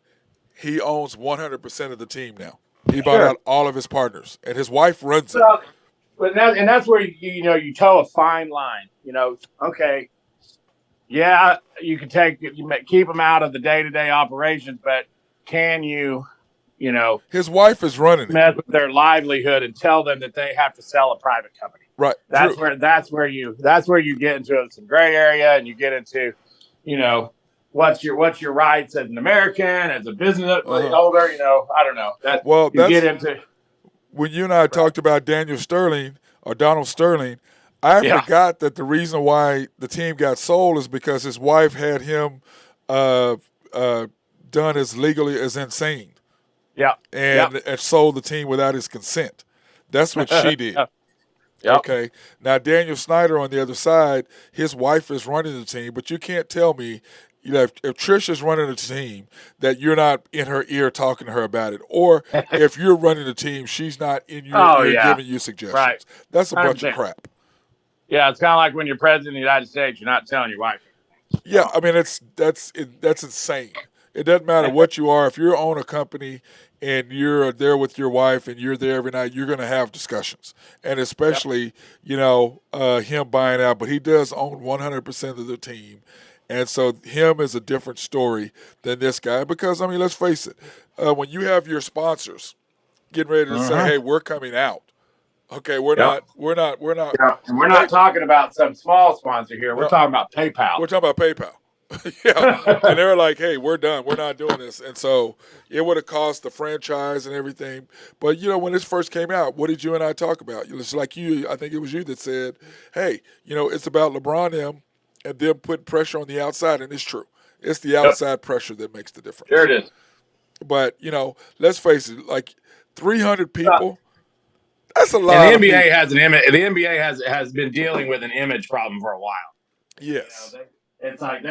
Speaker 2: he owns 100% of the team now. He bought out all of his partners, and his wife runs it.
Speaker 3: But that's where you toe a fine line. Okay, yeah, you can keep them out of the day-to-day operations, but can you
Speaker 2: his wife is running it.
Speaker 3: Mess with their livelihood and tell them that they have to sell a private company.
Speaker 2: Right.
Speaker 3: That's where you get into some gray area, and you get into, what's your rights as an American, as a business holder. I don't know. Get into
Speaker 2: when you and I talked about Donald Sterling. I forgot that the reason why the team got sold is because his wife had him done as legally as insane.
Speaker 3: Yeah.
Speaker 2: And sold the team without his consent. That's what she did.
Speaker 3: Yep.
Speaker 2: Okay. Now, Daniel Snyder on the other side, his wife is running the team, but you can't tell me, if Trish is running the team, that you're not in her ear talking to her about it. Or if you're running the team, she's not in your ear giving you suggestions. Right. That's a bunch of crap.
Speaker 3: Yeah, it's kind of like when you're president of the United States, you're not telling your wife.
Speaker 2: Yeah, I mean, that's insane. It doesn't matter what you are. If you own a company and you're there with your wife and you're there every night, you're going to have discussions. And especially, him buying out. But he does own 100% of the team. And so him is a different story than this guy. Because, I mean, let's face it. When you have your sponsors getting ready to say, hey, we're coming out. Okay, we're not.
Speaker 3: Yeah. And we're not talking about some small sponsor here. We're talking about PayPal.
Speaker 2: We're talking about PayPal. Yeah, and they're like, hey, we're done. We're not doing this. And so it would have cost the franchise and everything. But, when this first came out, what did you and I talk about? It's like I think it was you that said, hey, it's about LeBron and them putting pressure on the outside. And it's true. It's the outside pressure that makes the difference.
Speaker 3: There it is.
Speaker 2: But, let's face it, like 300 people, that's a lot.
Speaker 3: And the NBA has been dealing with an image problem for a while.
Speaker 2: Yes.
Speaker 3: It's like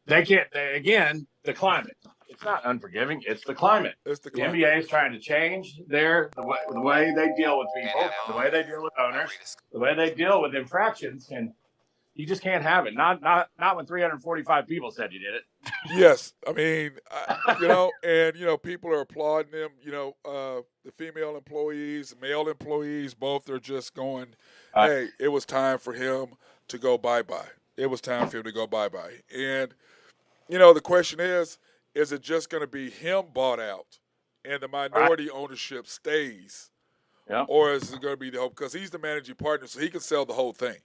Speaker 3: they can't. Again, the climate. It's not unforgiving. It's the climate. The NBA is trying to change the way they deal with people, the way they deal with owners, the way they deal with infractions, and you just can't have it. Not when 345 people said you did it.
Speaker 2: Yes, I mean, and people are applauding them. The female employees, male employees, both are just going, "Hey, it was time for him to go bye-bye. It was time for him to go bye-bye." And the question is it just going to be him bought out, and the minority ownership stays, or is it going to be the whole? Because he's the managing partner, so he can sell the whole thing,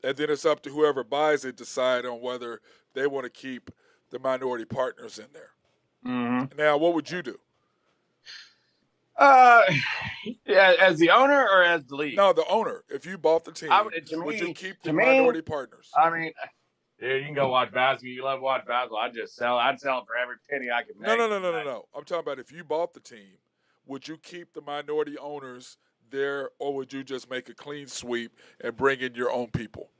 Speaker 2: and then it's up to whoever buys it decide on whether they want to keep the minority partners in there. Mm-hmm. Now, what would you do?
Speaker 3: As the owner or as the league?
Speaker 2: No, the owner. If you bought the team, would you keep the minority partners?
Speaker 3: I mean, dude, you can go watch basketball. You love watch basketball. I'd sell it for every penny I could make.
Speaker 2: No. I'm talking about if you bought the team, would you keep the minority owners there, or would you just make a clean sweep and bring in your own people?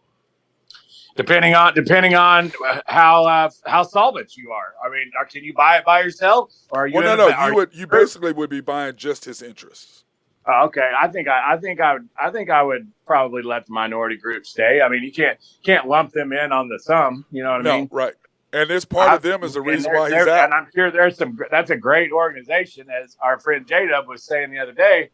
Speaker 3: Depending on how solvent you are. I mean, can you buy it by yourself, or are you?
Speaker 2: Well, no. You basically would be buying just his interests.
Speaker 3: Okay, I think I would probably let the minority group stay. I mean, you can't lump them in on the sum. You know what I mean?
Speaker 2: No, right. And this part of them is the reason why he's out.
Speaker 3: And I'm sure that's a great organization, as our friend J-Dub was saying the other day.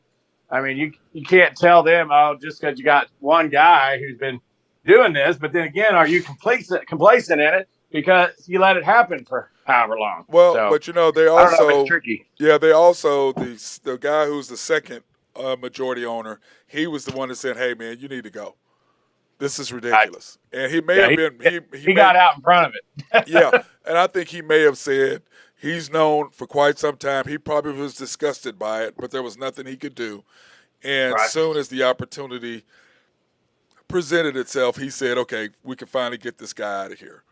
Speaker 3: I mean, you can't tell them, just because you got one guy who's been doing this, but then again, are you complacent in it because you let it happen for however long?
Speaker 2: Well, but they also,
Speaker 3: it's tricky.
Speaker 2: Yeah, they also the guy who's the second majority owner, he was the one that said, "Hey, man, you need to go. This is ridiculous." And he may have been he
Speaker 3: got out in front of it.
Speaker 2: Yeah, and I think he may have said he's known for quite some time. He probably was disgusted by it, but there was nothing he could do. And as soon as the opportunity presented itself, he said, "Okay, we can finally get this guy out of here,"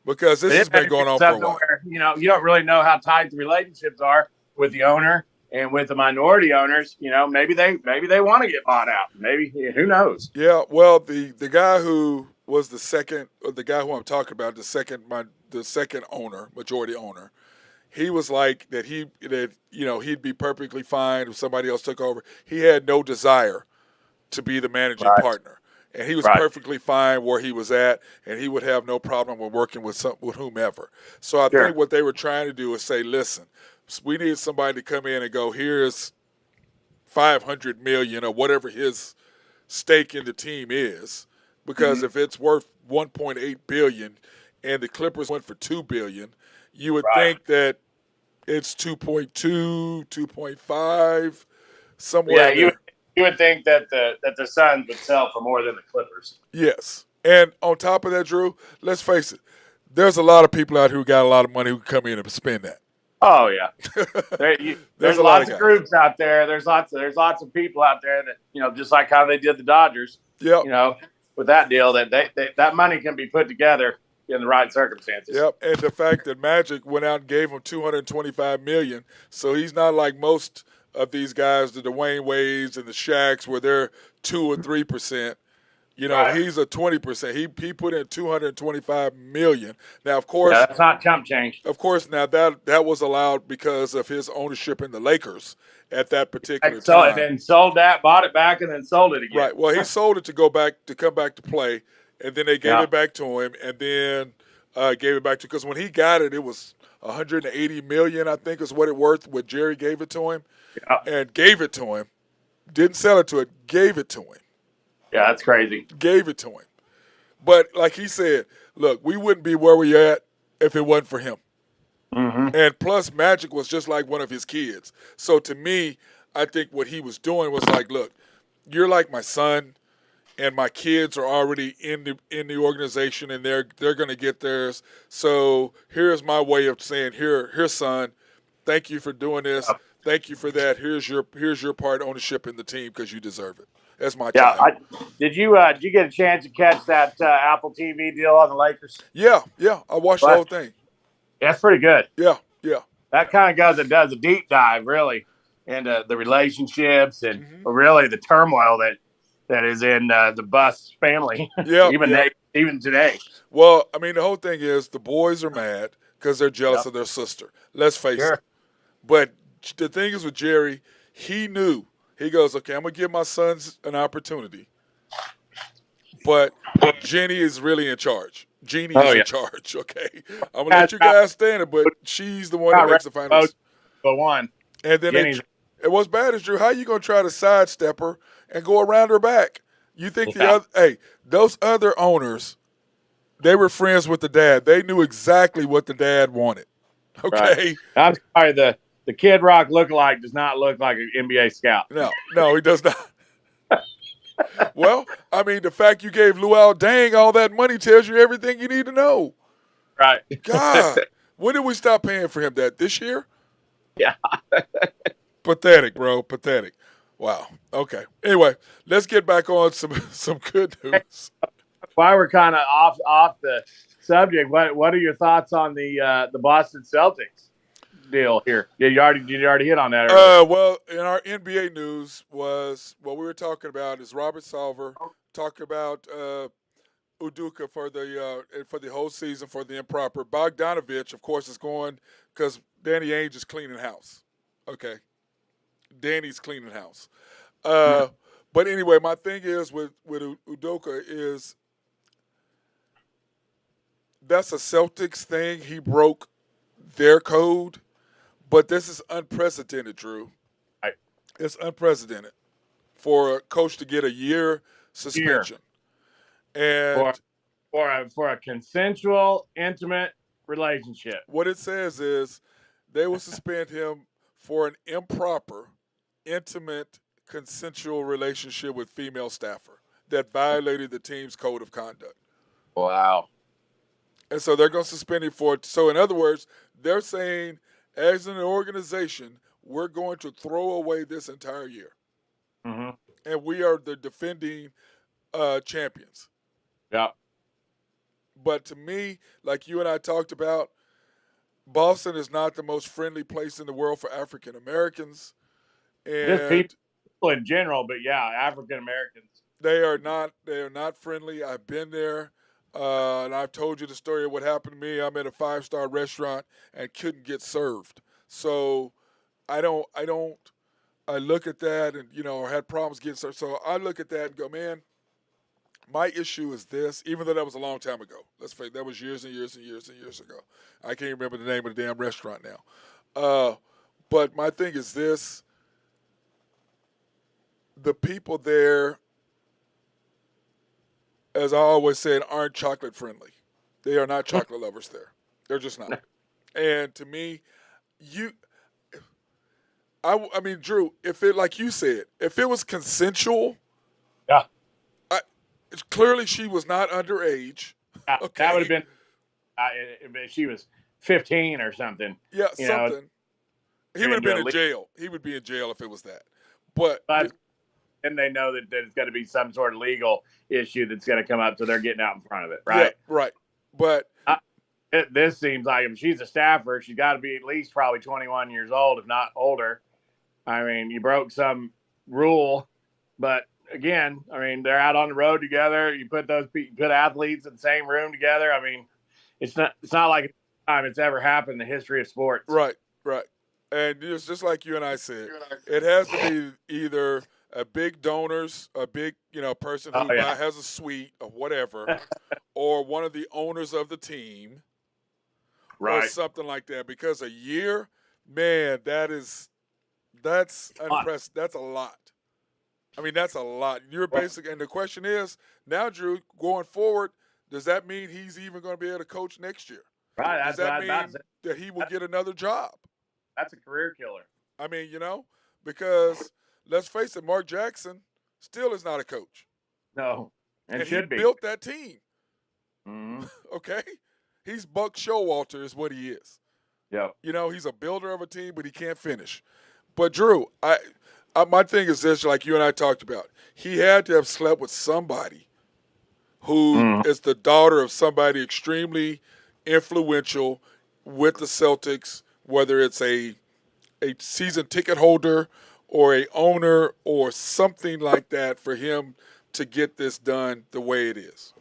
Speaker 2: because this has been going on for a while.
Speaker 3: You don't really know how tight the relationships are with the owner and with the minority owners. Maybe they want to get bought out. Maybe, who knows?
Speaker 2: Yeah. Well, the guy who was the guy who I'm talking about, the second owner, majority owner, he was like that he'd be perfectly fine if somebody else took over. He had no desire to be the managing
Speaker 3: Right.
Speaker 2: partner. And he was
Speaker 3: Right.
Speaker 2: perfectly fine where he was at, and he would have no problem with working with whomever. So I
Speaker 3: Sure.
Speaker 2: think what they were trying to do is say, listen, we need somebody to come in and go, here's $500 million or whatever his stake in the team is, because if it's worth $1.8 billion and the Clippers went for $2 billion, you would
Speaker 3: Right.
Speaker 2: think that it's 2.2, 2.5, somewhere
Speaker 3: Yeah,
Speaker 2: in there.
Speaker 3: you would think that the Suns would sell for more than the Clippers.
Speaker 2: Yes. And on top of that, Drew, let's face it, there's a lot of people out here who got a lot of money who come in and spend that.
Speaker 3: Oh yeah, there's
Speaker 2: a lot
Speaker 3: lots
Speaker 2: of
Speaker 3: of
Speaker 2: guys.
Speaker 3: groups out there. There's lots of people out there that just like how they did the Dodgers.
Speaker 2: Yep.
Speaker 3: With that deal, that that money can be put together in the right circumstances.
Speaker 2: Yep. And the fact that Magic went out and gave him $225 million, so he's not like most of these guys, the Dwayne Wades and the Shaqs, where they're 2 or 3%.
Speaker 3: Right.
Speaker 2: He's a 20%. He put in $225 million. Now, of course,
Speaker 3: that's not chump change.
Speaker 2: Of course, now that was allowed because of his ownership in the Lakers at that particular time.
Speaker 3: And then sold that, bought it back, and then sold it again.
Speaker 2: Right. Well, he sold it to come back to play, and then they gave it back to him, and then gave it back to, because when he got it, it was $180 million, I think, is what it worth. What Jerry gave it to him, and gave it to him, didn't sell it to it, gave it to him.
Speaker 3: Yeah, that's crazy.
Speaker 2: Gave it to him. But like he said, look, we wouldn't be where we're at if it wasn't for him.
Speaker 3: Mm-hmm.
Speaker 2: And plus, Magic was just like one of his kids. So to me, I think what he was doing was like, look, you're like my son, and my kids are already in the organization, and they're going to get theirs. So here's my way of saying, here, son, thank you for doing this. Thank you for that. Here's your part ownership in the team because you deserve it. That's my child.
Speaker 3: Did you get a chance to catch that Apple TV deal on the Lakers?
Speaker 2: Yeah. I watched the whole thing.
Speaker 3: That's pretty good.
Speaker 2: Yeah.
Speaker 3: That kind of goes and does a deep dive, really, into the relationships and really the turmoil that is in the Buss family.
Speaker 2: Yeah.
Speaker 3: Even today.
Speaker 2: Well, I mean, the whole thing is the boys are mad because they're jealous of their sister. Let's face it. But the thing is with Jerry, he knew. He goes, okay, I'm going to give my sons an opportunity. But Jenny is really in charge. Jeannie is in charge, okay? I'm going to let you guys stand it, but she's the one that makes the finals.
Speaker 3: But one.
Speaker 2: And then and what's bad is, Drew, how you going to try to sidestep her and go around her back? You think those other owners, they were friends with the dad. They knew exactly what the dad wanted, okay?
Speaker 3: Right. I'm sorry, the Kid Rock lookalike does not look like an NBA scout.
Speaker 2: No, he does not. Well, I mean, the fact you gave Luol Deng all that money tells you everything you need to know.
Speaker 3: Right.
Speaker 2: God, when did we stop paying for him this year?
Speaker 3: Yeah.
Speaker 2: Pathetic, bro. Pathetic. Wow. Okay. Anyway, let's get back on some good news.
Speaker 3: While we're kind of off the subject, what are your thoughts on the Boston Celtics deal here? Did you already hit on that?
Speaker 2: Well, in our NBA news was what we were talking about is Robert Salver talking about Udoka for the whole season for the improper. Bogdanovich, of course, is going because Danny Ainge is cleaning house. Okay, Danny's cleaning house. But anyway, my thing is with Udoka is that's a Celtics thing. He broke their code. But this is unprecedented, Drew.
Speaker 3: Right.
Speaker 2: It's unprecedented for a coach to get a year suspension. And
Speaker 3: for a consensual, intimate relationship.
Speaker 2: What it says is they will suspend him for an improper, intimate, consensual relationship with female staffer that violated the team's code of conduct.
Speaker 3: Wow.
Speaker 2: And so they're going to suspend him for it. So in other words, they're saying, as an organization, we're going to throw away this entire year.
Speaker 3: Mm-hmm.
Speaker 2: And we are the defending champions.
Speaker 3: Yeah.
Speaker 2: But to me, like you and I talked about, Boston is not the most friendly place in the world for African Americans. And
Speaker 3: just people in general, but yeah, African Americans.
Speaker 2: They are not friendly. I've been there. And I've told you the story of what happened to me. I'm at a 5-star restaurant and couldn't get served. So I don't. I look at that and had problems getting served. So I look at that and go, man, my issue is this. Even though that was a long time ago. Let's face it, that was years and years and years and years ago. I can't remember the name of the damn restaurant now. But my thing is this: the people there, as I always said, aren't chocolate friendly. They are not chocolate lovers there. They're just not. And to me, I mean, Drew, if it, like you said, if it was consensual,
Speaker 3: Yeah.
Speaker 2: Clearly she was not underage. Okay.
Speaker 3: That would have been if she was 15 or something.
Speaker 2: Yeah, something. He would have been in jail. He would be in jail if it was that. But
Speaker 3: and they know that it's going to be some sort of legal issue that's going to come up, so they're getting out in front of it, right?
Speaker 2: Yeah, right. But
Speaker 3: this seems like if she's a staffer, she's got to be at least probably 21 years old, if not older. I mean, you broke some rule, but again, I mean, they're out on the road together. You put athletes in the same room together. I mean, it's not like time it's ever happened in the history of sports.
Speaker 2: Right. And it's just like you and I said, it has to be either a big person who has a suite or whatever, or one of the owners of the team,
Speaker 3: right,
Speaker 2: or something like that. Because a year, man, that's unprecedented. That's a lot. I mean, that's a lot. You're basic, and the question is now, Drew, going forward, does that mean he's even going to be able to coach next year?
Speaker 3: Right.
Speaker 2: Does that mean that he will get another job?
Speaker 3: That's a career killer.
Speaker 2: I mean, because let's face it, Mark Jackson still is not a coach.
Speaker 3: No, and should be.
Speaker 2: He built that team.
Speaker 3: Mm-hmm.
Speaker 2: Okay, he's Buck Showalter is what he is.
Speaker 3: Yeah.
Speaker 2: He's a builder of a team, but he can't finish. But Drew, my thing is this, like you and I talked about, he had to have slept with somebody who is the daughter of somebody extremely influential with the Celtics, whether it's a season ticket holder or a owner or something like that, for him to get this done the way it is.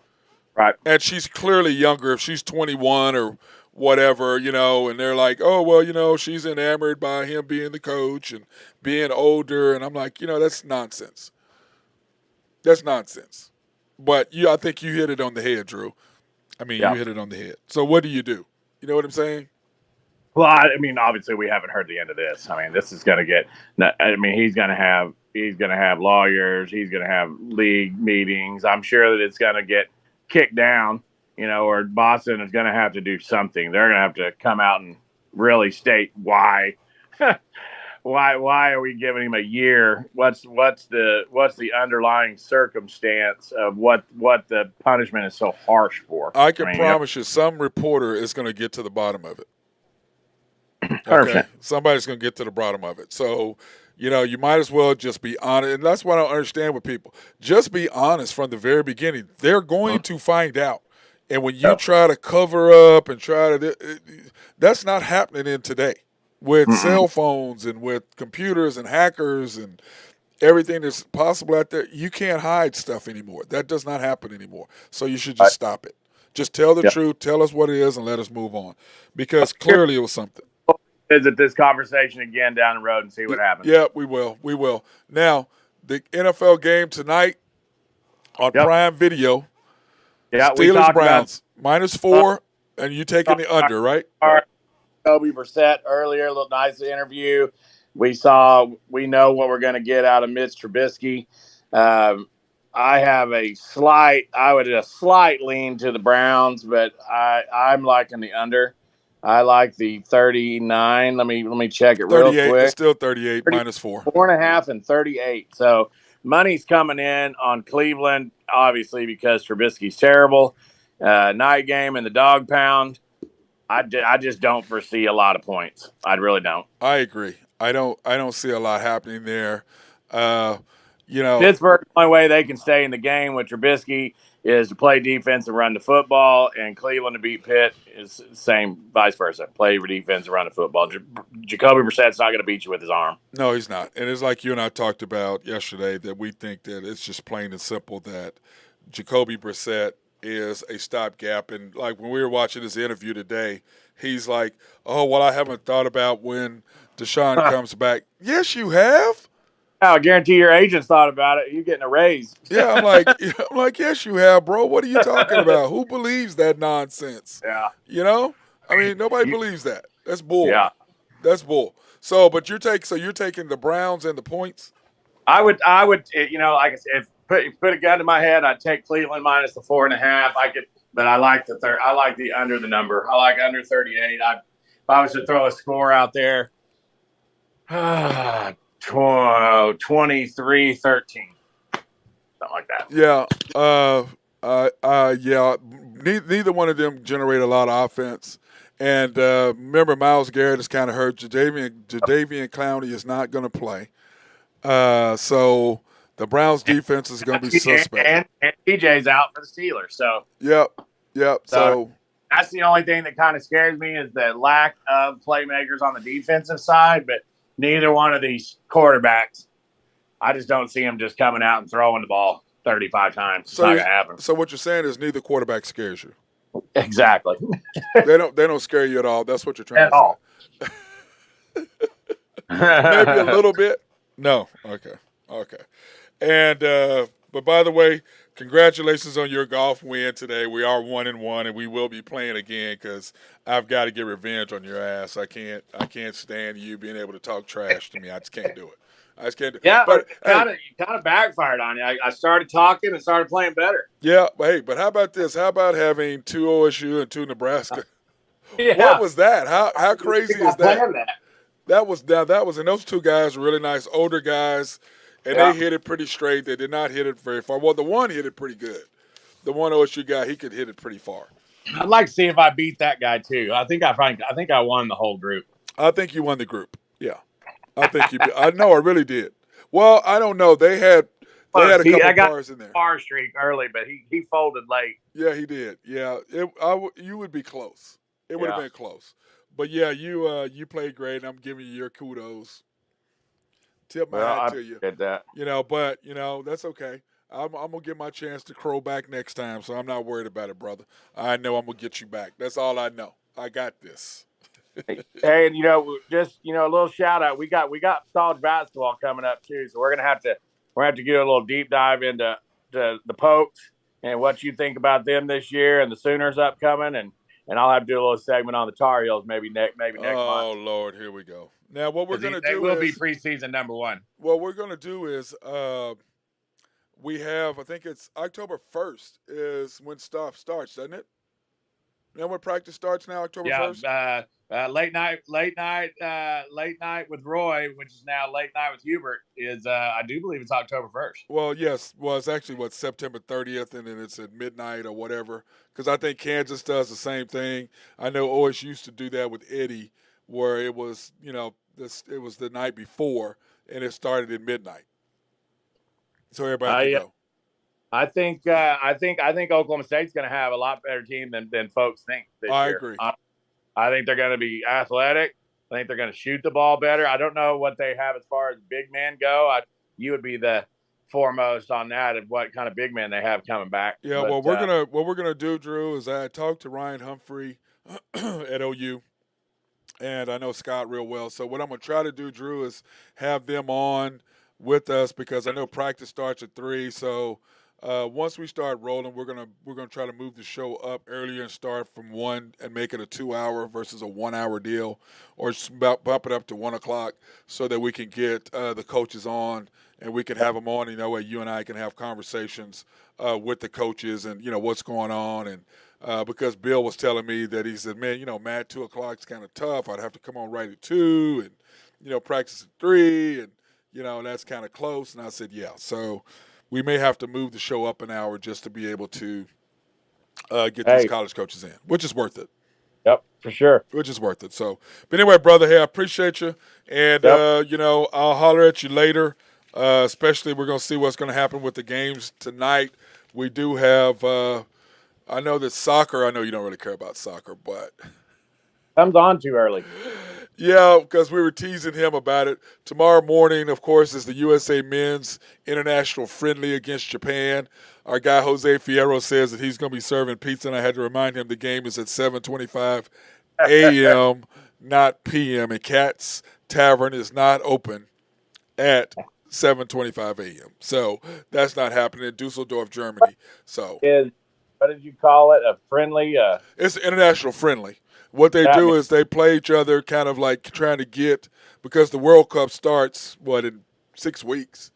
Speaker 3: Right.
Speaker 2: And she's clearly younger. If she's 21 or whatever, and they're like, oh, well, she's enamored by him being the coach and being older. And I'm like, that's nonsense. That's nonsense. But I think you hit it on the head, Drew. I mean, you hit it on the head. So what do? You know what I'm saying?
Speaker 3: Well, I mean, obviously we haven't heard the end of this. I mean, this is going to get. I mean, he's going to have lawyers. He's going to have league meetings. I'm sure that it's going to get kicked down. Or Boston is going to have to do something. They're going to have to come out and really state why. Why are we giving him a year? What's the underlying circumstance of what the punishment is so harsh for?
Speaker 2: I can promise you, some reporter is going to get to the bottom of it. Okay, somebody's going to get to the bottom of it. So, you might as well just be honest, and that's what I don't understand with people. Just be honest from the very beginning. They're going to find out, and when you try to cover up and that's not happening in today. With cell phones and with computers and hackers and everything that's possible out there, you can't hide stuff anymore. That does not happen anymore. So you should just stop it. Just tell the truth, tell us what it is, and let us move on. Because clearly it was something.
Speaker 3: Visit this conversation again down the road and see what happens.
Speaker 2: Yeah, we will. We will. Now, the NFL game tonight on Prime Video.
Speaker 3: Yeah,
Speaker 2: Steelers Browns -4, and you taking the under, right?
Speaker 3: All right. Jacoby Brissett earlier, a little nice interview. We know what we're going to get out of Mitch Trubisky. I have a slight lean to the Browns, but I'm liking the under. I like the 39. Let me check it real quick.
Speaker 2: It's still 38 -4.
Speaker 3: 4.5 and 38. So money's coming in on Cleveland, obviously, because Trubisky's terrible. Night game in the dog pound. I just don't foresee a lot of points. I really don't.
Speaker 2: I agree. I don't see a lot happening there.
Speaker 3: Pittsburgh, the only way they can stay in the game with Trubisky is to play defense and run the football, and Cleveland to beat Pitt is the same, vice versa. Play for defense and run the football. Jacoby Brissett's not going to beat you with his arm.
Speaker 2: No, he's not. And it's like you and I talked about yesterday that we think that it's just plain and simple that Jacoby Brissett is a stopgap. And like when we were watching this interview today, he's like, "Oh, well, I haven't thought about when Deshaun comes back." Yes, you have.
Speaker 3: I guarantee your agents thought about it. You're getting a raise.
Speaker 2: Yeah, I'm like, yes, you have, bro. What are you talking about? Who believes that nonsense?
Speaker 3: Yeah.
Speaker 2: You know, I mean, nobody
Speaker 3: You,
Speaker 2: believes that. That's bull.
Speaker 3: yeah.
Speaker 2: That's bull. So, but you're taking the Browns and the points.
Speaker 3: I would, like I said, if put a gun to my head, I'd take Cleveland minus the 4.5. But I like the third. I like the under the number. I like under 38. If I was to throw a score out there, 23-13, something like that.
Speaker 2: Yeah. Yeah. Neither one of them generate a lot of offense. And remember, Myles Garrett is kind of hurt. Jadeveon Clowney is not going to play. So the Browns' defense is going to be suspect.
Speaker 3: And TJ's out for the Steelers. So
Speaker 2: Yep. So
Speaker 3: that's the only thing that kind of scares me is the lack of playmakers on the defensive side. But neither one of these quarterbacks, I just don't see them just coming out and throwing the ball 35 times. It's not going to happen.
Speaker 2: So what you're saying is neither quarterback scares you.
Speaker 3: Exactly.
Speaker 2: They don't scare you at all. That's what you're trying to say. Maybe a little bit. No. Okay. And but by the way, congratulations on your golf win today. We are 1-1, and we will be playing again because I've got to get revenge on your ass. I can't stand you being able to talk trash to me. I just can't do it.
Speaker 3: Yeah,
Speaker 2: but
Speaker 3: kind of backfired on you. I started talking and started playing better.
Speaker 2: Yeah, but how about this? How about having 2 OSU and 2 Nebraska?
Speaker 3: Yeah.
Speaker 2: What was that? How crazy is that? That was, and those 2 guys were really nice, older guys, and they hit it pretty straight. They did not hit it very far. Well, the one hit it pretty good. The one OSU guy, he could hit it pretty far.
Speaker 3: I'd like to see if I beat that guy too. I think I won the whole group.
Speaker 2: I think you won the group. Yeah. I think you. I know. I really did. Well, I don't know. They had a couple bars in there.
Speaker 3: Bar streak early, but he folded late.
Speaker 2: Yeah, he did. Yeah, you would be close. It would have been close. But yeah, you played great, and I'm giving you your kudos. Tip my hat to you.
Speaker 3: Get that.
Speaker 2: But that's okay. I'm gonna get my chance to crow back next time, so I'm not worried about it, brother. I know I'm gonna get you back. That's all I know. I got this.
Speaker 3: Hey, and just a little shout out. We got college basketball coming up too, so we're gonna have to get a little deep dive into the Pokes and what you think about them this year and the Sooners upcoming, and I'll have to do a little segment on the Tar Heels maybe next month.
Speaker 2: Oh Lord, here we go. Now what we're gonna do
Speaker 3: they will be preseason number 1.
Speaker 2: What we're gonna do is we have, I think it's October 1st is when stuff starts, doesn't it? You know when practice starts now, October 1st?
Speaker 3: Late night with Roy, which is now late night with Hubert, is I do believe it's October 1st.
Speaker 2: Well, yes. Well, it's actually September 30th, and then it's at midnight or whatever. Because I think Kansas does the same thing. I know OSU used to do that with Eddie, where it was it was the night before, and it started at midnight, so everybody can go.
Speaker 3: I think Oklahoma State's going to have a lot better team than folks think this year.
Speaker 2: I agree.
Speaker 3: I think they're going to be athletic. I think they're going to shoot the ball better. I don't know what they have as far as big men go. You would be the foremost on that of what kind of big men they have coming back.
Speaker 2: Yeah, but, what we're gonna do, Drew, is I talked to Ryan Humphrey at OU, and I know Scott real well. So what I'm gonna try to do, Drew, is have them on with us because I know practice starts at 3. So once we start rolling, we're gonna try to move the show up earlier and start from 1 and make it a 2-hour versus a 1-hour deal, or just bump it up to 1 o'clock so that we can get the coaches on and we can have them on. Way you and I can have conversations with the coaches and what's going on. And because Bill was telling me that he said, man, Matt, 2 o'clock is kind of tough. I'd have to come on right at 2 and practice at 3 and that's kind of close. And I said, yeah. So we may have to move the show up an hour just to be able to get these college coaches in, which is worth it.
Speaker 3: Yep, for sure.
Speaker 2: Which is worth it. So, but anyway, brother, hey, I appreciate you. And, I'll holler at you later, especially we're going to see what's going to happen with the games tonight. We do have, I know that soccer, I know you don't really care about soccer, but.
Speaker 3: Comes on too early.
Speaker 2: Yeah, because we were teasing him about it. Tomorrow morning, of course, is the USA Men's International Friendly against Japan. Our guy Jose Fierro says that he's going to be serving pizza, and I had to remind him the game is at 7:25 a.m., not p.m. And Cat's Tavern is not open at 7:25 a.m. So that's not happening in Dusseldorf, Germany. So
Speaker 3: What did you call it? A friendly?
Speaker 2: it's international friendly. What they do is they play each other, kind of like trying to get, because the World Cup starts in 6 weeks,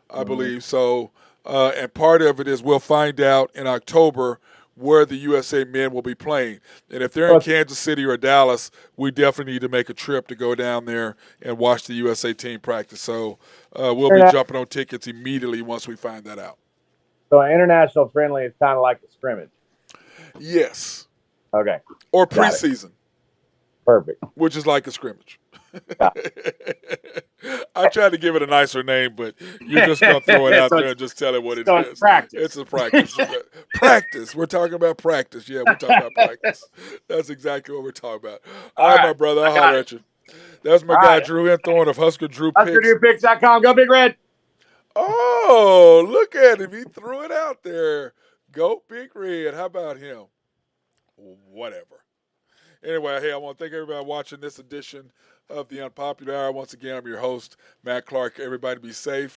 Speaker 2: I believe. So, and part of it is we'll find out in October where the USA men will be playing. And if they're in Kansas City or Dallas, we definitely need to make a trip to go down there and watch the USA team practice. So we'll be jumping on tickets immediately once we find that out.
Speaker 3: So an international friendly is kind of like a scrimmage.
Speaker 2: Yes.
Speaker 3: Okay.
Speaker 2: Or preseason.
Speaker 3: Perfect.
Speaker 2: Which is like a scrimmage. I tried to give it a nicer name, but you're just going to throw it out there and just tell it what it is.
Speaker 3: Practice.
Speaker 2: It's a practice. Practice. We're talking about practice. Yeah, we're talking about practice. That's exactly what we're talking about. All right, my brother. I'll holler at you. That's my guy, Drew Henthorne of Husker Drew Picks.
Speaker 3: HuskerDrewPicks.com. Go Big Red.
Speaker 2: Oh, look at him. He threw it out there. Go Big Red. How about him? Whatever. Anyway, hey, I want to thank everybody watching this edition of the Unpopular Hour. Once again, I'm your host, Matt Clark. Everybody be safe.